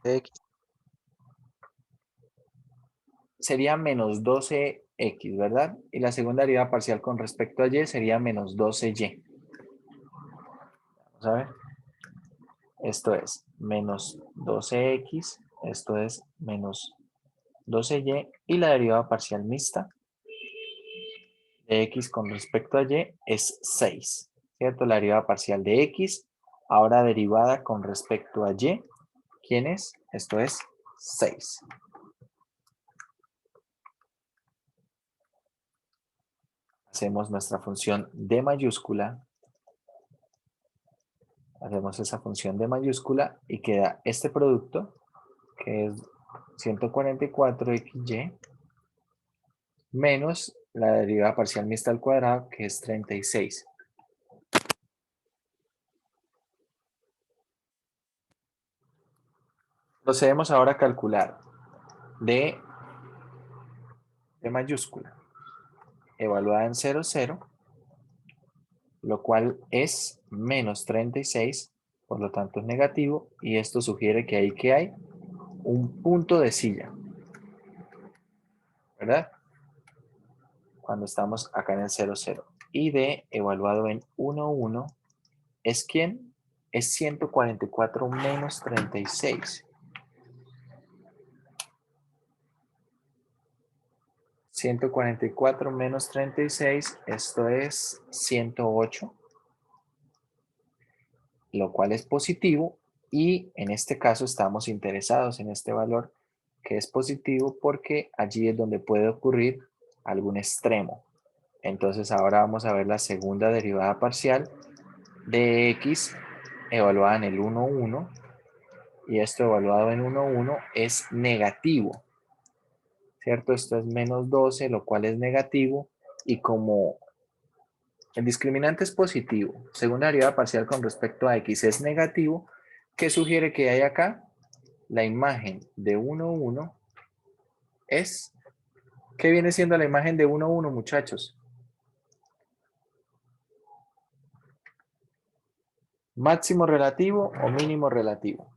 X. Sería menos 12x, ¿verdad? Y la segunda derivada parcial con respecto a y sería menos 12y. Vamos a ver. Esto es menos 12x, esto es menos 12y, y la derivada parcial mixta de x con respecto a y es 6, ¿cierto? La derivada parcial de x, ahora derivada con respecto a y, ¿quién es? Esto es 6. Hacemos nuestra función d mayúscula, hacemos esa función d mayúscula y queda este producto, que es 144xy, menos la derivada parcial mixta al cuadrado, que es 36. Procedemos ahora a calcular d mayúscula evaluada en 0, 0, lo cual es menos 36, por lo tanto es negativo, y esto sugiere que ahí que hay un punto de silla, ¿verdad? Cuando estamos acá en el 0, 0. Y d evaluado en 1, 1 es ¿quién? Es 144 menos 36. 144 menos 36, esto es 108, lo cual es positivo, y en este caso estamos interesados en este valor que es positivo porque allí es donde puede ocurrir algún extremo. Entonces ahora vamos a ver la segunda derivada parcial de x evaluada en el 1, 1, y esto evaluado en 1, 1 es negativo, ¿cierto? Esto es menos 12, lo cual es negativo, y como el discriminante es positivo, segunda derivada parcial con respecto a x es negativo, ¿qué sugiere que hay acá? La imagen de 1, 1 es, ¿qué viene siendo la imagen de 1, 1, muchachos? ¿Máximo relativo o mínimo relativo?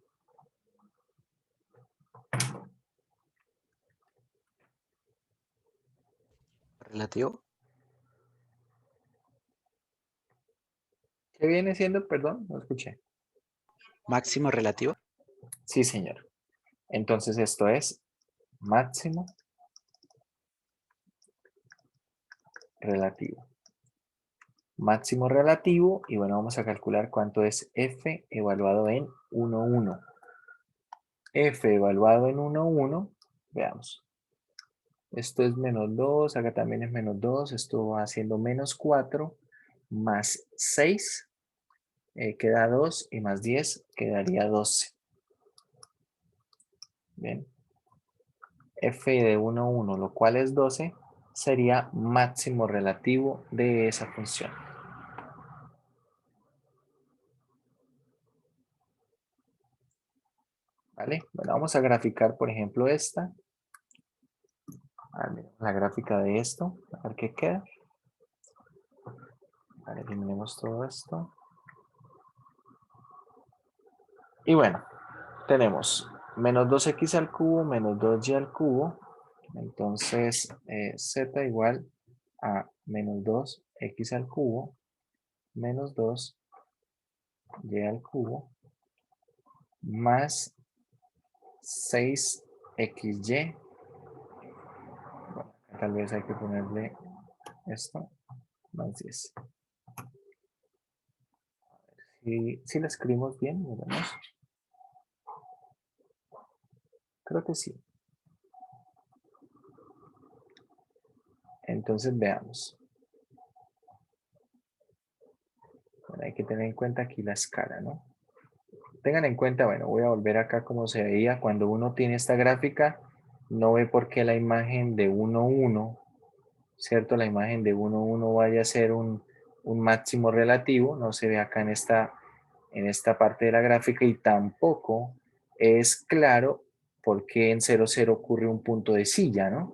Relativo. ¿Qué viene siendo? Perdón, no escuché. Máximo relativo. Sí, señor. Entonces esto es máximo relativo. Máximo relativo, y bueno, vamos a calcular cuánto es f evaluado en 1, 1. F evaluado en 1, 1, veamos. Esto es menos 2, acá también es menos 2, esto va siendo menos 4, más 6, queda 2, y más 10 quedaría 12. Bien. F de 1, 1, lo cual es 12, sería máximo relativo de esa función. ¿Vale? Bueno, vamos a graficar, por ejemplo, esta. Vale, la gráfica de esto, a ver qué queda. Vale, eliminemos todo esto. Y bueno, tenemos menos 2x al cubo, menos 2y al cubo. Entonces, z igual a menos 2x al cubo, menos 2y al cubo, más 6xy. Bueno, tal vez hay que ponerle esto, más 10. Si la escribimos bien, veremos. Creo que sí. Entonces veamos. Bueno, hay que tener en cuenta aquí la escala, ¿no? Tengan en cuenta, bueno, voy a volver acá como se veía. Cuando uno tiene esta gráfica, no ve por qué la imagen de 1, 1 ¿cierto? La imagen de 1, 1 vaya a ser un máximo relativo, no se ve acá en esta parte de la gráfica, y tampoco es claro por qué en 0, 0 ocurre un punto de silla, ¿no?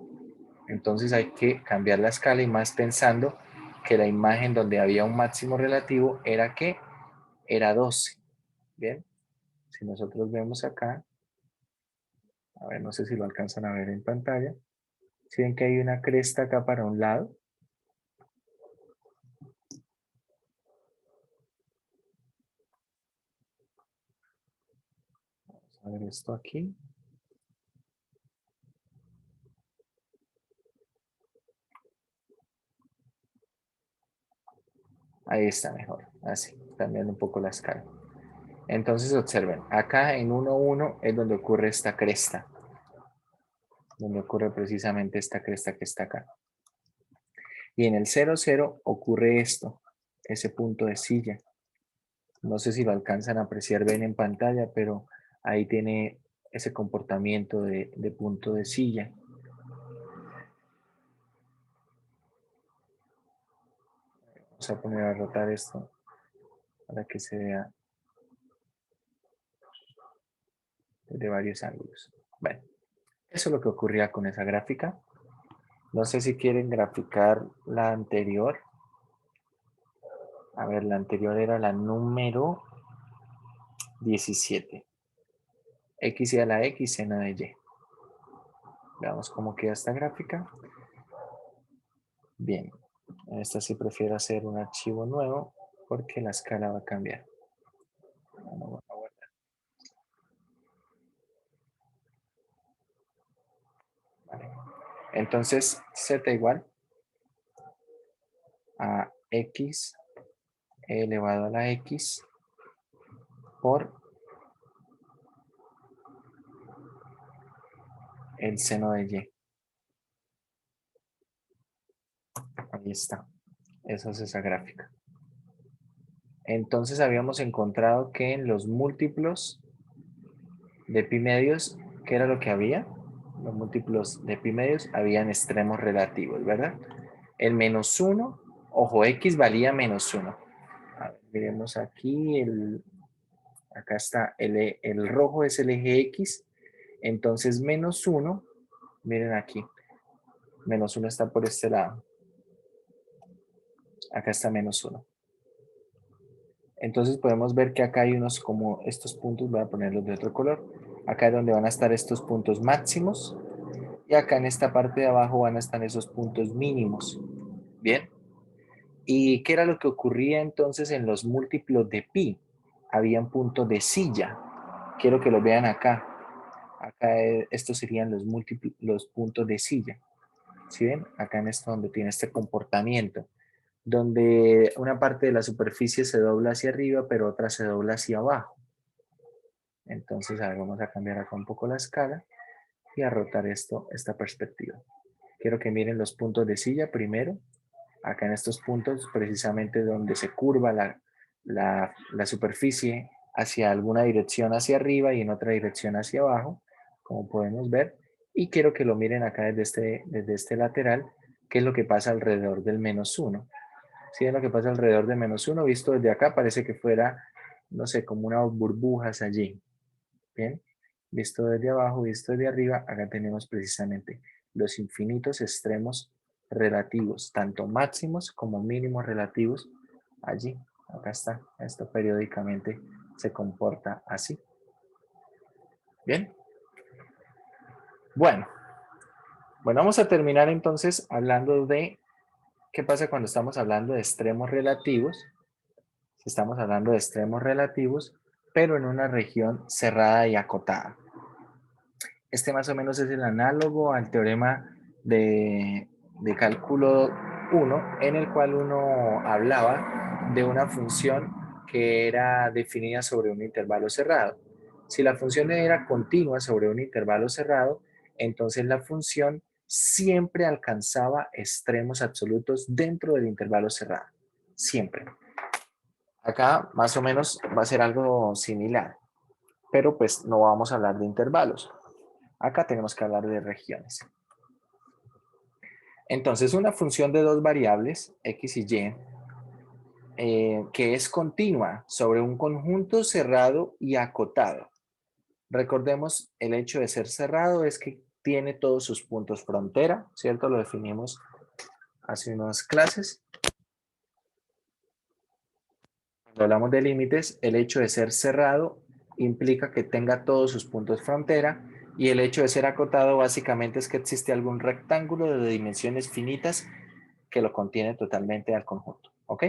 Entonces hay que cambiar la escala, y más pensando que la imagen donde había un máximo relativo era ¿qué? Era 12. Bien, si nosotros vemos acá, a ver, no sé si lo alcanzan a ver en pantalla, si ven que hay una cresta acá para un lado. Vamos a ver esto aquí. Ahí está mejor, así, cambiando un poco la escala. Entonces observen, acá en 1, 1 es donde ocurre esta cresta, donde ocurre precisamente esta cresta que está acá. Y en el 0, 0 ocurre esto, ese punto de silla. No sé si lo alcanzan a apreciar bien en pantalla, pero ahí tiene ese comportamiento de punto de silla. Vamos a poner a rotar esto para que se vea de varios ángulos. Bueno, eso es lo que ocurría con esa gráfica. No sé si quieren graficar la anterior. A ver, la anterior era la número 17. X y a la X, seno de Y. Veamos cómo queda esta gráfica. Bien, en esta sí prefiero hacer un archivo nuevo porque la escala va a cambiar. Vale. Entonces, z igual a x elevado a la x por el seno de y. Ahí está. Esa es esa gráfica. Entonces habíamos encontrado que en los múltiplos de pi medios, ¿qué era lo que había? Los múltiplos de pi medios habían extremos relativos, ¿verdad? El menos 1, ojo, x valía menos 1. A ver, miremos aquí, acá está, el rojo es el eje x, entonces menos 1, miren aquí, menos 1 está por este lado. Acá está menos 1. Entonces podemos ver que acá hay unos como estos puntos, voy a ponerlos de otro color. Acá es donde van a estar estos puntos máximos. Y acá en esta parte de abajo van a estar esos puntos mínimos. Bien. ¿Y qué era lo que ocurría entonces en los múltiplos de pi? Habían puntos de silla. Quiero que lo vean acá. Acá estos serían los puntos de silla. ¿Sí ven? Acá en esto donde tiene este comportamiento, donde una parte de la superficie se dobla hacia arriba, pero otra se dobla hacia abajo. Entonces, a ver, vamos a cambiar acá un poco la escala y a rotar esta perspectiva. Quiero que miren los puntos de silla primero. Acá en estos puntos, precisamente donde se curva la superficie hacia alguna dirección hacia arriba y en otra dirección hacia abajo, como podemos ver. Y quiero que lo miren acá desde este lateral, qué es lo que pasa alrededor del menos 1. Si ven lo que pasa alrededor de menos 1, visto desde acá, parece que fuera, no sé, como unas burbujas allí. Bien, visto desde abajo, visto desde arriba, acá tenemos precisamente los infinitos extremos relativos, tanto máximos como mínimos relativos allí. Acá está, esto periódicamente se comporta así. Bien. Bueno, vamos a terminar entonces hablando de qué pasa cuando estamos hablando de extremos relativos. Si estamos hablando de extremos relativos, pero en una región cerrada y acotada. Este más o menos es el análogo al teorema de cálculo 1, en el cual uno hablaba de una función que era definida sobre un intervalo cerrado. Si la función era continua sobre un intervalo cerrado, entonces la función siempre alcanzaba extremos absolutos dentro del intervalo cerrado. Siempre. Acá más o menos va a ser algo similar, pero pues no vamos a hablar de intervalos. Acá tenemos que hablar de regiones. Entonces, una función de dos variables, x y y, que es continua sobre un conjunto cerrado y acotado. Recordemos, el hecho de ser cerrado es que tiene todos sus puntos frontera, ¿cierto? Lo definimos hace unas clases. Cuando hablamos de límites, el hecho de ser cerrado implica que tenga todos sus puntos frontera, y el hecho de ser acotado básicamente es que existe algún rectángulo de dimensiones finitas que lo contiene totalmente al conjunto, ¿ok?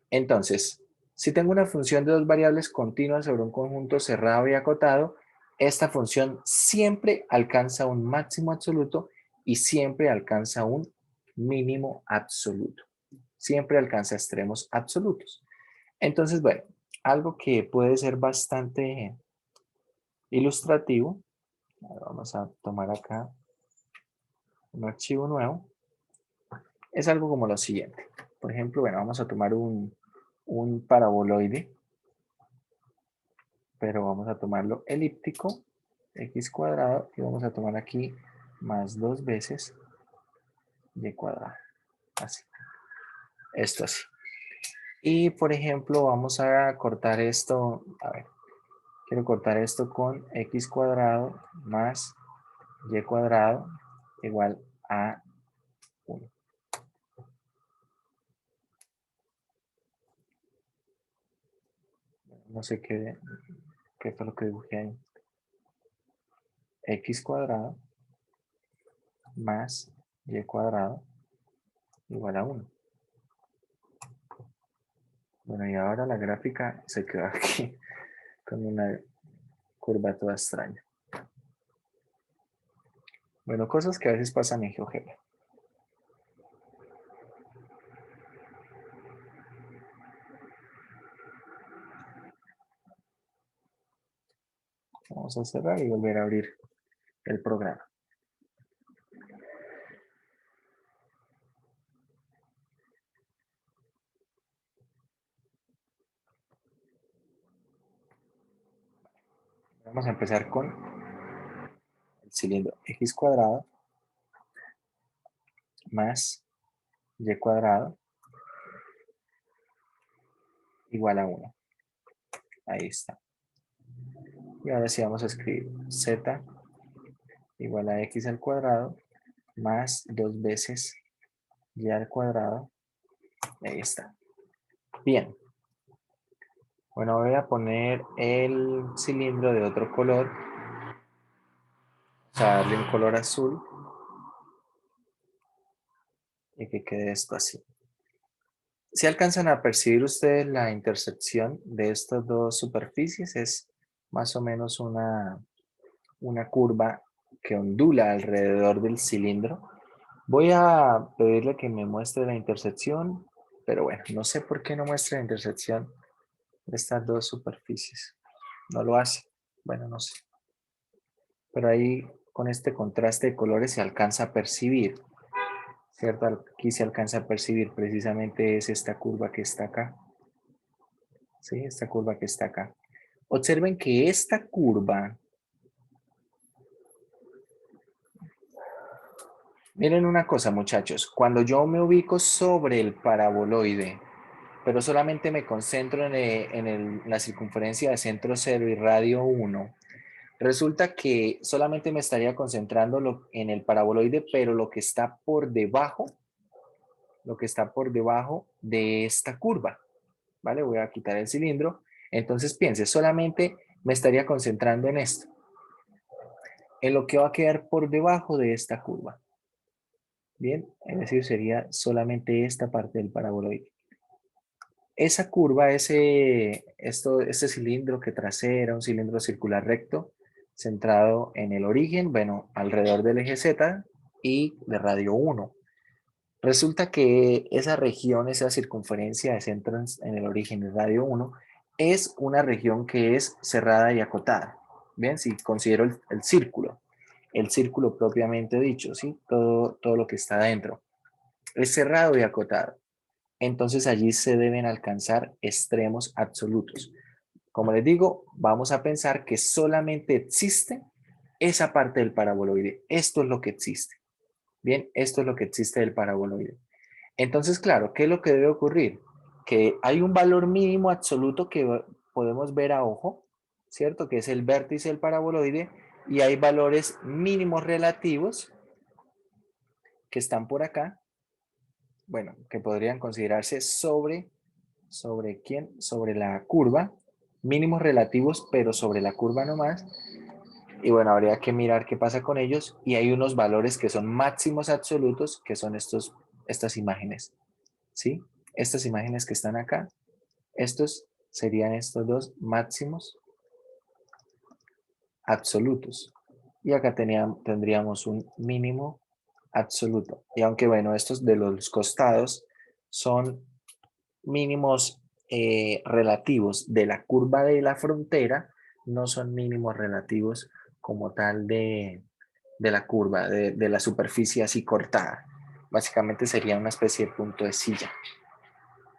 Entonces, si tengo una función de dos variables continuas sobre un conjunto cerrado y acotado, esta función siempre alcanza un máximo absoluto y siempre alcanza un mínimo absoluto. Siempre alcanza extremos absolutos. Entonces, bueno, algo que puede ser bastante ilustrativo. Vamos a tomar acá un archivo nuevo. Es algo como lo siguiente. Por ejemplo, bueno, vamos a tomar un paraboloide, pero vamos a tomarlo elíptico, x cuadrado, y vamos a tomar aquí más 2 veces y cuadrado. Así. Esto así. Y por ejemplo, vamos a cortar esto. A ver, quiero cortar esto con x cuadrado más y cuadrado igual a 1. No sé qué fue lo que dibujé ahí. X cuadrado más y cuadrado igual a 1. Bueno, y ahora la gráfica se quedó aquí con una curva toda extraña. Bueno, cosas que a veces pasan en GeoGebra. Vamos a cerrar y volver a abrir el programa. Vamos a empezar con el cilindro x cuadrado más y cuadrado igual a 1. Ahí está. Y ahora sí vamos a escribir z igual a x al cuadrado más 2 veces y al cuadrado. Ahí está. Bien. Bueno, voy a poner el cilindro de otro color. O sea, darle un color azul. Y que quede esto así. Si alcanzan a percibir ustedes la intersección de estas dos superficies, es más o menos una curva que ondula alrededor del cilindro. Voy a pedirle que me muestre la intersección, pero bueno, no sé por qué no muestra la intersección de estas dos superficies. No lo hace. Bueno, no sé. Pero ahí con este contraste de colores se alcanza a percibir, ¿cierto? Aquí se alcanza a percibir precisamente es esta curva que está acá. ¿Sí? Esta curva que está acá. Observen que esta curva, miren una cosa muchachos, cuando yo me ubico sobre el paraboloide, pero solamente me concentro en la circunferencia de centro 0 y radio 1, resulta que solamente me estaría concentrando en el paraboloide, pero lo que está por debajo de esta curva, ¿vale? Voy a quitar el cilindro. Entonces piense, solamente me estaría concentrando en esto, en lo que va a quedar por debajo de esta curva. Bien, es decir, sería solamente esta parte del paraboloide. Esa curva, este cilindro que trasera, un cilindro circular recto, centrado en el origen, bueno, alrededor del eje Z y de radio 1. Resulta que esa región, esa circunferencia de centro en el origen de radio 1, es una región que es cerrada y acotada. Bien, si considero el círculo propiamente dicho, ¿sí? Todo lo que está adentro es cerrado y acotado. Entonces allí se deben alcanzar extremos absolutos. Como les digo, vamos a pensar que solamente existe esa parte del paraboloide. Esto es lo que existe. Bien, esto es lo que existe del paraboloide. Entonces, claro, ¿qué es lo que debe ocurrir? Que hay un valor mínimo absoluto que podemos ver a ojo, ¿cierto? Que es el vértice del paraboloide, y hay valores mínimos relativos que están por acá, bueno, que podrían considerarse ¿sobre quién? Sobre la curva, mínimos relativos, pero sobre la curva nomás. Y bueno, habría que mirar qué pasa con ellos. Y hay unos valores que son máximos absolutos, que son estas imágenes, ¿sí? Estas imágenes que están acá, estos serían estos dos máximos absolutos. Y acá tendríamos un mínimo absoluto. Y aunque bueno, estos de los costados son mínimos relativos de la curva de la frontera, no son mínimos relativos como tal de la curva, de la superficie así cortada. Básicamente sería una especie de punto de silla.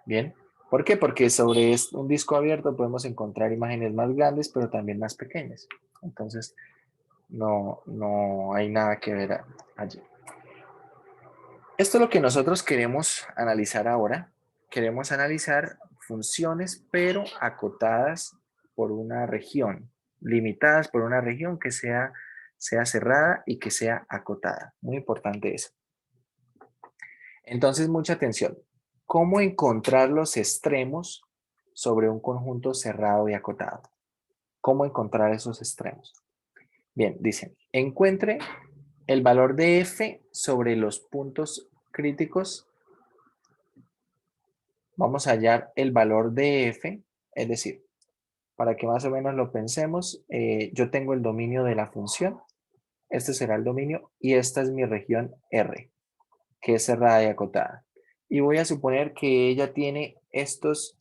Bien. ¿Por qué? Porque sobre un disco abierto podemos encontrar imágenes más grandes, pero también más pequeñas. Entonces, no hay nada que ver allí. Esto es lo que nosotros queremos analizar ahora. Queremos analizar funciones, pero acotadas por una región, limitadas por una región que sea cerrada y que sea acotada. Muy importante eso. Entonces, mucha atención. ¿Cómo encontrar los extremos sobre un conjunto cerrado y acotado? ¿Cómo encontrar esos extremos? Bien, dicen, encuentre el valor de f sobre los puntos críticos. Vamos a hallar el valor de f, es decir, para que más o menos lo pensemos, yo tengo el dominio de la función, este será el dominio, y esta es mi región R, que es cerrada y acotada. Y voy a suponer que ella tiene estos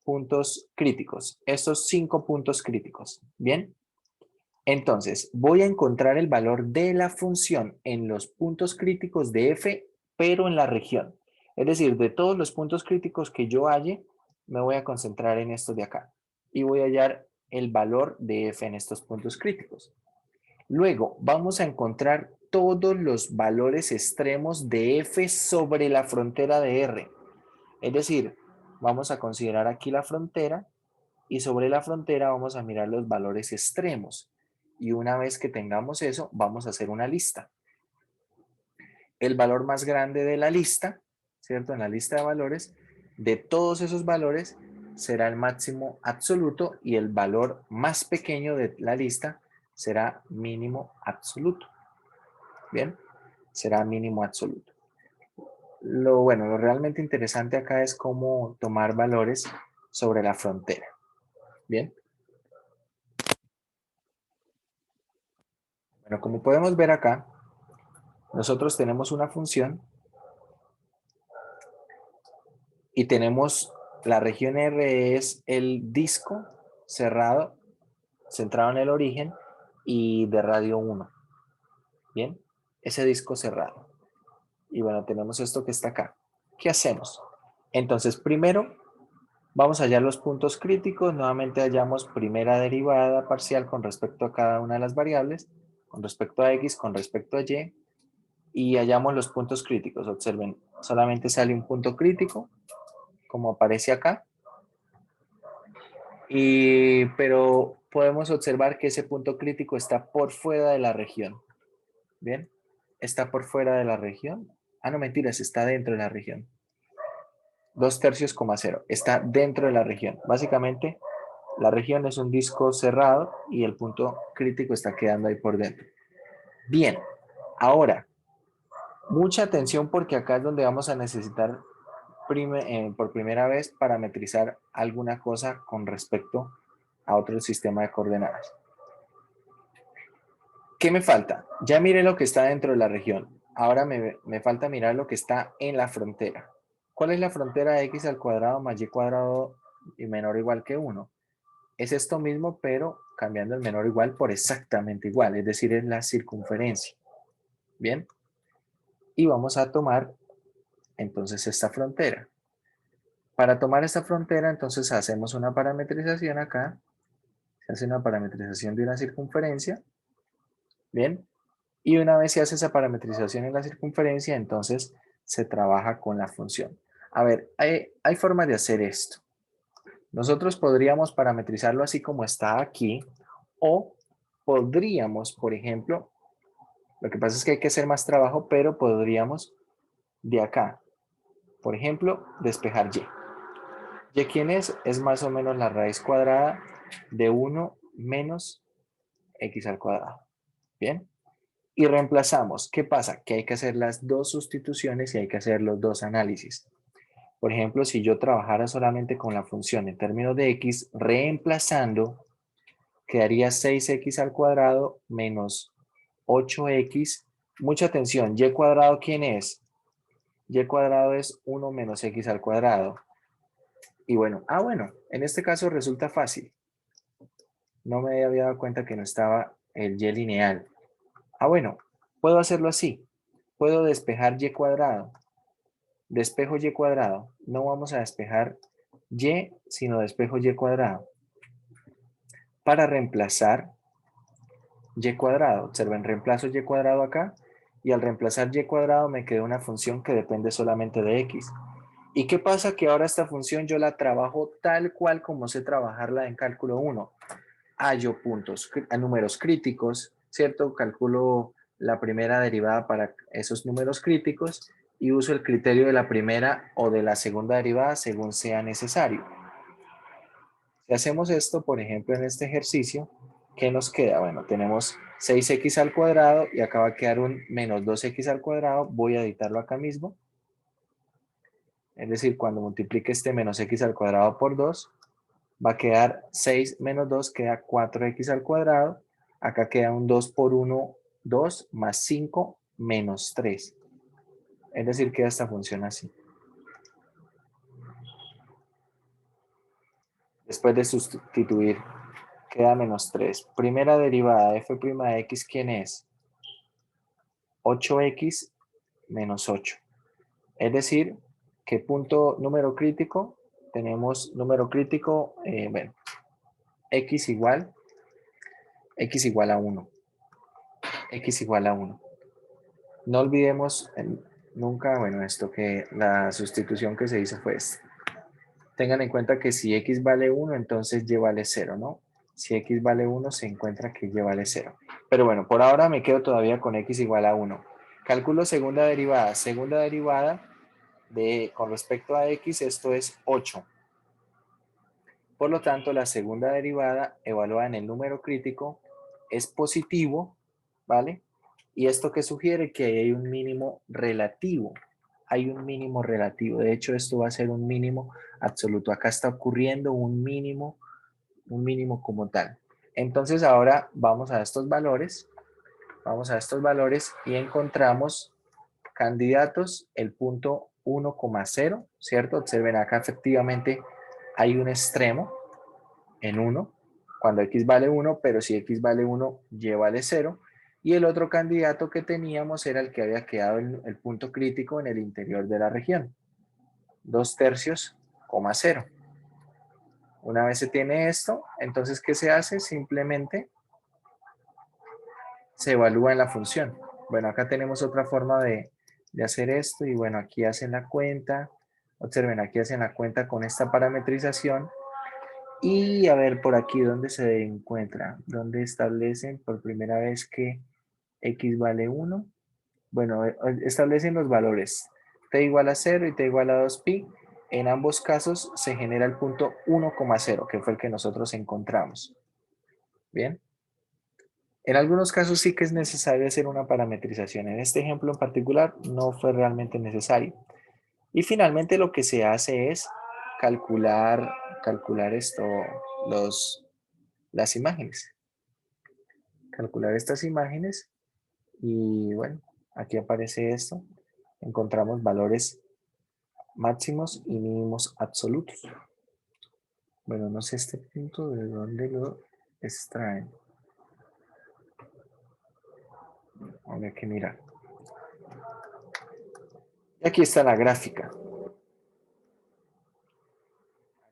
puntos críticos, estos 5 puntos críticos, ¿bien? Entonces, voy a encontrar el valor de la función en los puntos críticos de f, pero en la región. Es decir, de todos los puntos críticos que yo halle, me voy a concentrar en estos de acá. Y voy a hallar el valor de f en estos puntos críticos. Luego, vamos a encontrar todos los valores extremos de f sobre la frontera de R. Es decir, vamos a considerar aquí la frontera y sobre la frontera vamos a mirar los valores extremos. Y una vez que tengamos eso, vamos a hacer una lista. El valor más grande de la lista, ¿cierto? En la lista de valores, de todos esos valores será el máximo absoluto y el valor más pequeño de la lista será mínimo absoluto. Bien, será mínimo absoluto. Lo realmente interesante acá es cómo tomar valores sobre la frontera. Bien. Bueno, como podemos ver acá, nosotros tenemos una función y tenemos la región R es el disco cerrado, centrado en el origen y de radio 1. Bien, ese disco cerrado. Y bueno, tenemos esto que está acá. ¿Qué hacemos? Entonces, primero vamos a hallar los puntos críticos. Nuevamente hallamos primera derivada parcial con respecto a cada una de las variables, con respecto a X, con respecto a Y, y hallamos los puntos críticos. Observen, solamente sale un punto crítico, como aparece acá, pero podemos observar que ese punto crítico está por fuera de la región. Bien, está por fuera de la región. Ah, no, mentiras, está dentro de la región. 2/3,0. Está dentro de la región. Básicamente, la región es un disco cerrado y el punto crítico está quedando ahí por dentro. Bien, ahora, mucha atención porque acá es donde vamos a necesitar por primera vez parametrizar alguna cosa con respecto a otro sistema de coordenadas. ¿Qué me falta? Ya miré lo que está dentro de la región. Ahora me falta mirar lo que está en la frontera. ¿Cuál es la frontera de x al cuadrado más y cuadrado y menor o igual que 1? Es esto mismo, pero cambiando el menor o igual por exactamente igual, es decir, es la circunferencia. Bien. Y vamos a tomar entonces esta frontera. Para tomar esta frontera, entonces hacemos una parametrización acá. Se hace una parametrización de una circunferencia. Bien. Y una vez se hace esa parametrización en la circunferencia, entonces se trabaja con la función. A ver, hay formas de hacer esto. Nosotros podríamos parametrizarlo así como está aquí, o podríamos, por ejemplo, lo que pasa es que hay que hacer más trabajo, pero podríamos de acá, por ejemplo, despejar y. ¿Y quién es? Es más o menos la raíz cuadrada de 1 menos x al cuadrado. ¿Bien? Y reemplazamos. ¿Qué pasa? Que hay que hacer las dos sustituciones y hay que hacer los dos análisis. Por ejemplo, si yo trabajara solamente con la función en términos de x, reemplazando, quedaría 6x al cuadrado menos 8x. Mucha atención, y cuadrado, ¿quién es? Y cuadrado es 1 menos x al cuadrado. Y bueno, bueno, en este caso resulta fácil. No me había dado cuenta que no estaba el y lineal. Bueno, puedo hacerlo así. Puedo despejar y cuadrado. Despejo y cuadrado. No vamos a despejar y, sino despejo y cuadrado. Para reemplazar y cuadrado. Observen, reemplazo y cuadrado acá. Y al reemplazar y cuadrado me queda una función que depende solamente de x. ¿Y qué pasa? Que ahora esta función yo la trabajo tal cual como sé trabajarla en cálculo 1. Hallo puntos, a números críticos, ¿cierto? Calculo la primera derivada para esos números críticos y uso el criterio de la primera o de la segunda derivada según sea necesario. Si hacemos esto, por ejemplo, en este ejercicio, ¿qué nos queda? Bueno, tenemos 6x al cuadrado y acá va a quedar un menos 2x al cuadrado. Voy a editarlo acá mismo. Es decir, cuando multiplique este menos x al cuadrado por 2, va a quedar 6 menos 2, queda 4x al cuadrado. Acá queda un 2 por 1, 2, más 5, menos 3. Es decir, que esta función así. Después de sustituir, queda menos 3. Primera derivada de f' de x, ¿quién es? 8x menos 8. Es decir, que punto número crítico, tenemos número crítico, bueno, x igual a 1. X igual a 1. No olvidemos nunca, bueno, esto que la sustitución que se hizo fue esta. Tengan en cuenta que si x vale 1, entonces y vale 0, ¿no? Si x vale 1, se encuentra que y vale 0. Pero bueno, por ahora me quedo todavía con x igual a 1. Calculo segunda derivada. Segunda derivada con respecto a x, esto es 8. Por lo tanto, la segunda derivada evaluada en el número crítico es positivo, ¿vale? Y esto que sugiere que hay un mínimo relativo. Hay un mínimo relativo. De hecho, esto va a ser un mínimo absoluto. Acá está ocurriendo un mínimo como tal. Entonces, ahora vamos a estos valores. Vamos a estos valores y encontramos candidatos, el punto 1,0, ¿cierto? Observen acá efectivamente hay un extremo en 1, cuando x vale 1, pero si x vale 1, y vale 0. Y el otro candidato que teníamos era el que había quedado el punto crítico en el interior de la región. 2/3, 0. Una vez se tiene esto, entonces, ¿qué se hace? Simplemente se evalúa en la función. Bueno, acá tenemos otra forma de hacer esto y bueno, aquí hacen la cuenta. Observen, aquí hacen la cuenta con esta parametrización. Y a ver por aquí, ¿dónde se encuentra? ¿Dónde establecen por primera vez que x vale 1? Bueno, establecen los valores t igual a 0 y t igual a 2pi. En ambos casos se genera el punto 1,0, que fue el que nosotros encontramos. Bien. En algunos casos sí que es necesario hacer una parametrización. En este ejemplo en particular no fue realmente necesario. Y finalmente lo que se hace es calcular las imágenes. Calcular estas imágenes y bueno, aquí aparece esto. Encontramos valores máximos y mínimos absolutos. Bueno, no sé este punto de dónde lo extraen. Habría que mirar. Y aquí está la gráfica.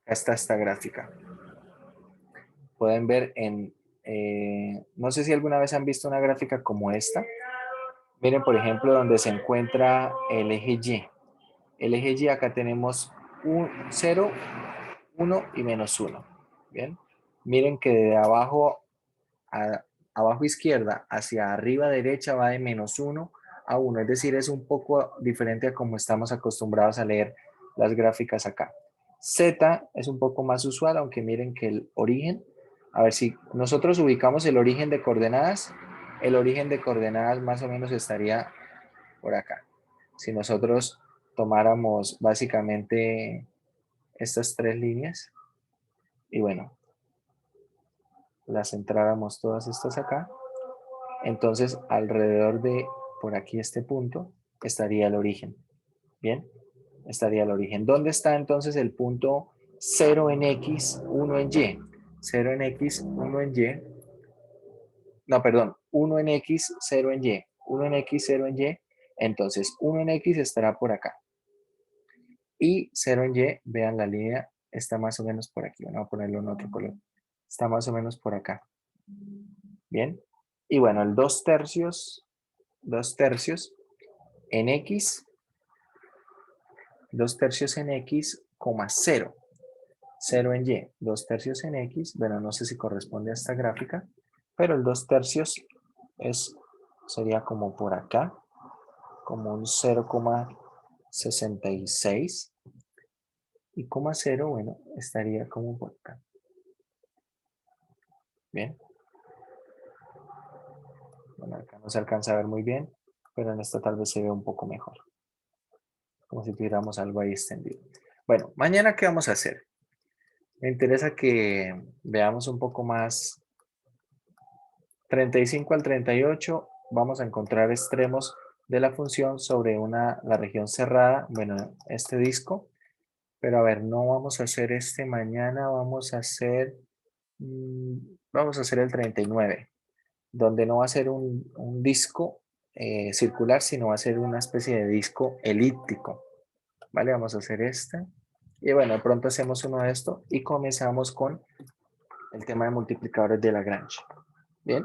Acá está esta gráfica. Pueden ver no sé si alguna vez han visto una gráfica como esta. Miren, por ejemplo, donde se encuentra el eje Y. El eje Y acá tenemos 0, 1 y -1. Bien. Miren que de abajo a abajo izquierda hacia arriba derecha va de -1 a 1. Es decir, es un poco diferente a como estamos acostumbrados a leer las gráficas acá. Z es un poco más usual, aunque miren que el origen, a ver si nosotros ubicamos el origen de coordenadas más o menos estaría por acá. Si nosotros tomáramos básicamente estas tres líneas y bueno, las centráramos todas estas acá, entonces alrededor de por aquí este punto estaría el origen. Bien, estaría el origen. ¿Dónde está entonces el punto 0 en X, 1 en Y? 0 en X, 1 en Y. No, perdón, 1 en X, 0 en Y. 1 en X, 0 en Y. Entonces 1 en X estará por acá. Y 0 en Y, vean la línea, está más o menos por aquí. Vamos a ponerlo en otro color. Está más o menos por acá. Bien. Y bueno, el 2/3 en X, 2/3 en X, 0. 0 en Y, 2/3 en X, bueno, no sé si corresponde a esta gráfica, pero el 2/3 sería como por acá, como un 0,66 y 0, bueno, estaría como por acá. Bien. Bueno, acá no se alcanza a ver muy bien, pero en esta tal vez se ve un poco mejor. Como si tuviéramos algo ahí extendido. Bueno, mañana, ¿qué vamos a hacer? Me interesa que veamos un poco más. 35 al 38 vamos a encontrar extremos de la función sobre la región cerrada, bueno, este disco. Pero a ver, no vamos a hacer este mañana, vamos a hacer el 39, donde no va a ser un disco circular, sino va a ser una especie de disco elíptico. Vale, vamos a hacer este. Y bueno, de pronto hacemos uno de estos y comenzamos con el tema de multiplicadores de Lagrange. Bien.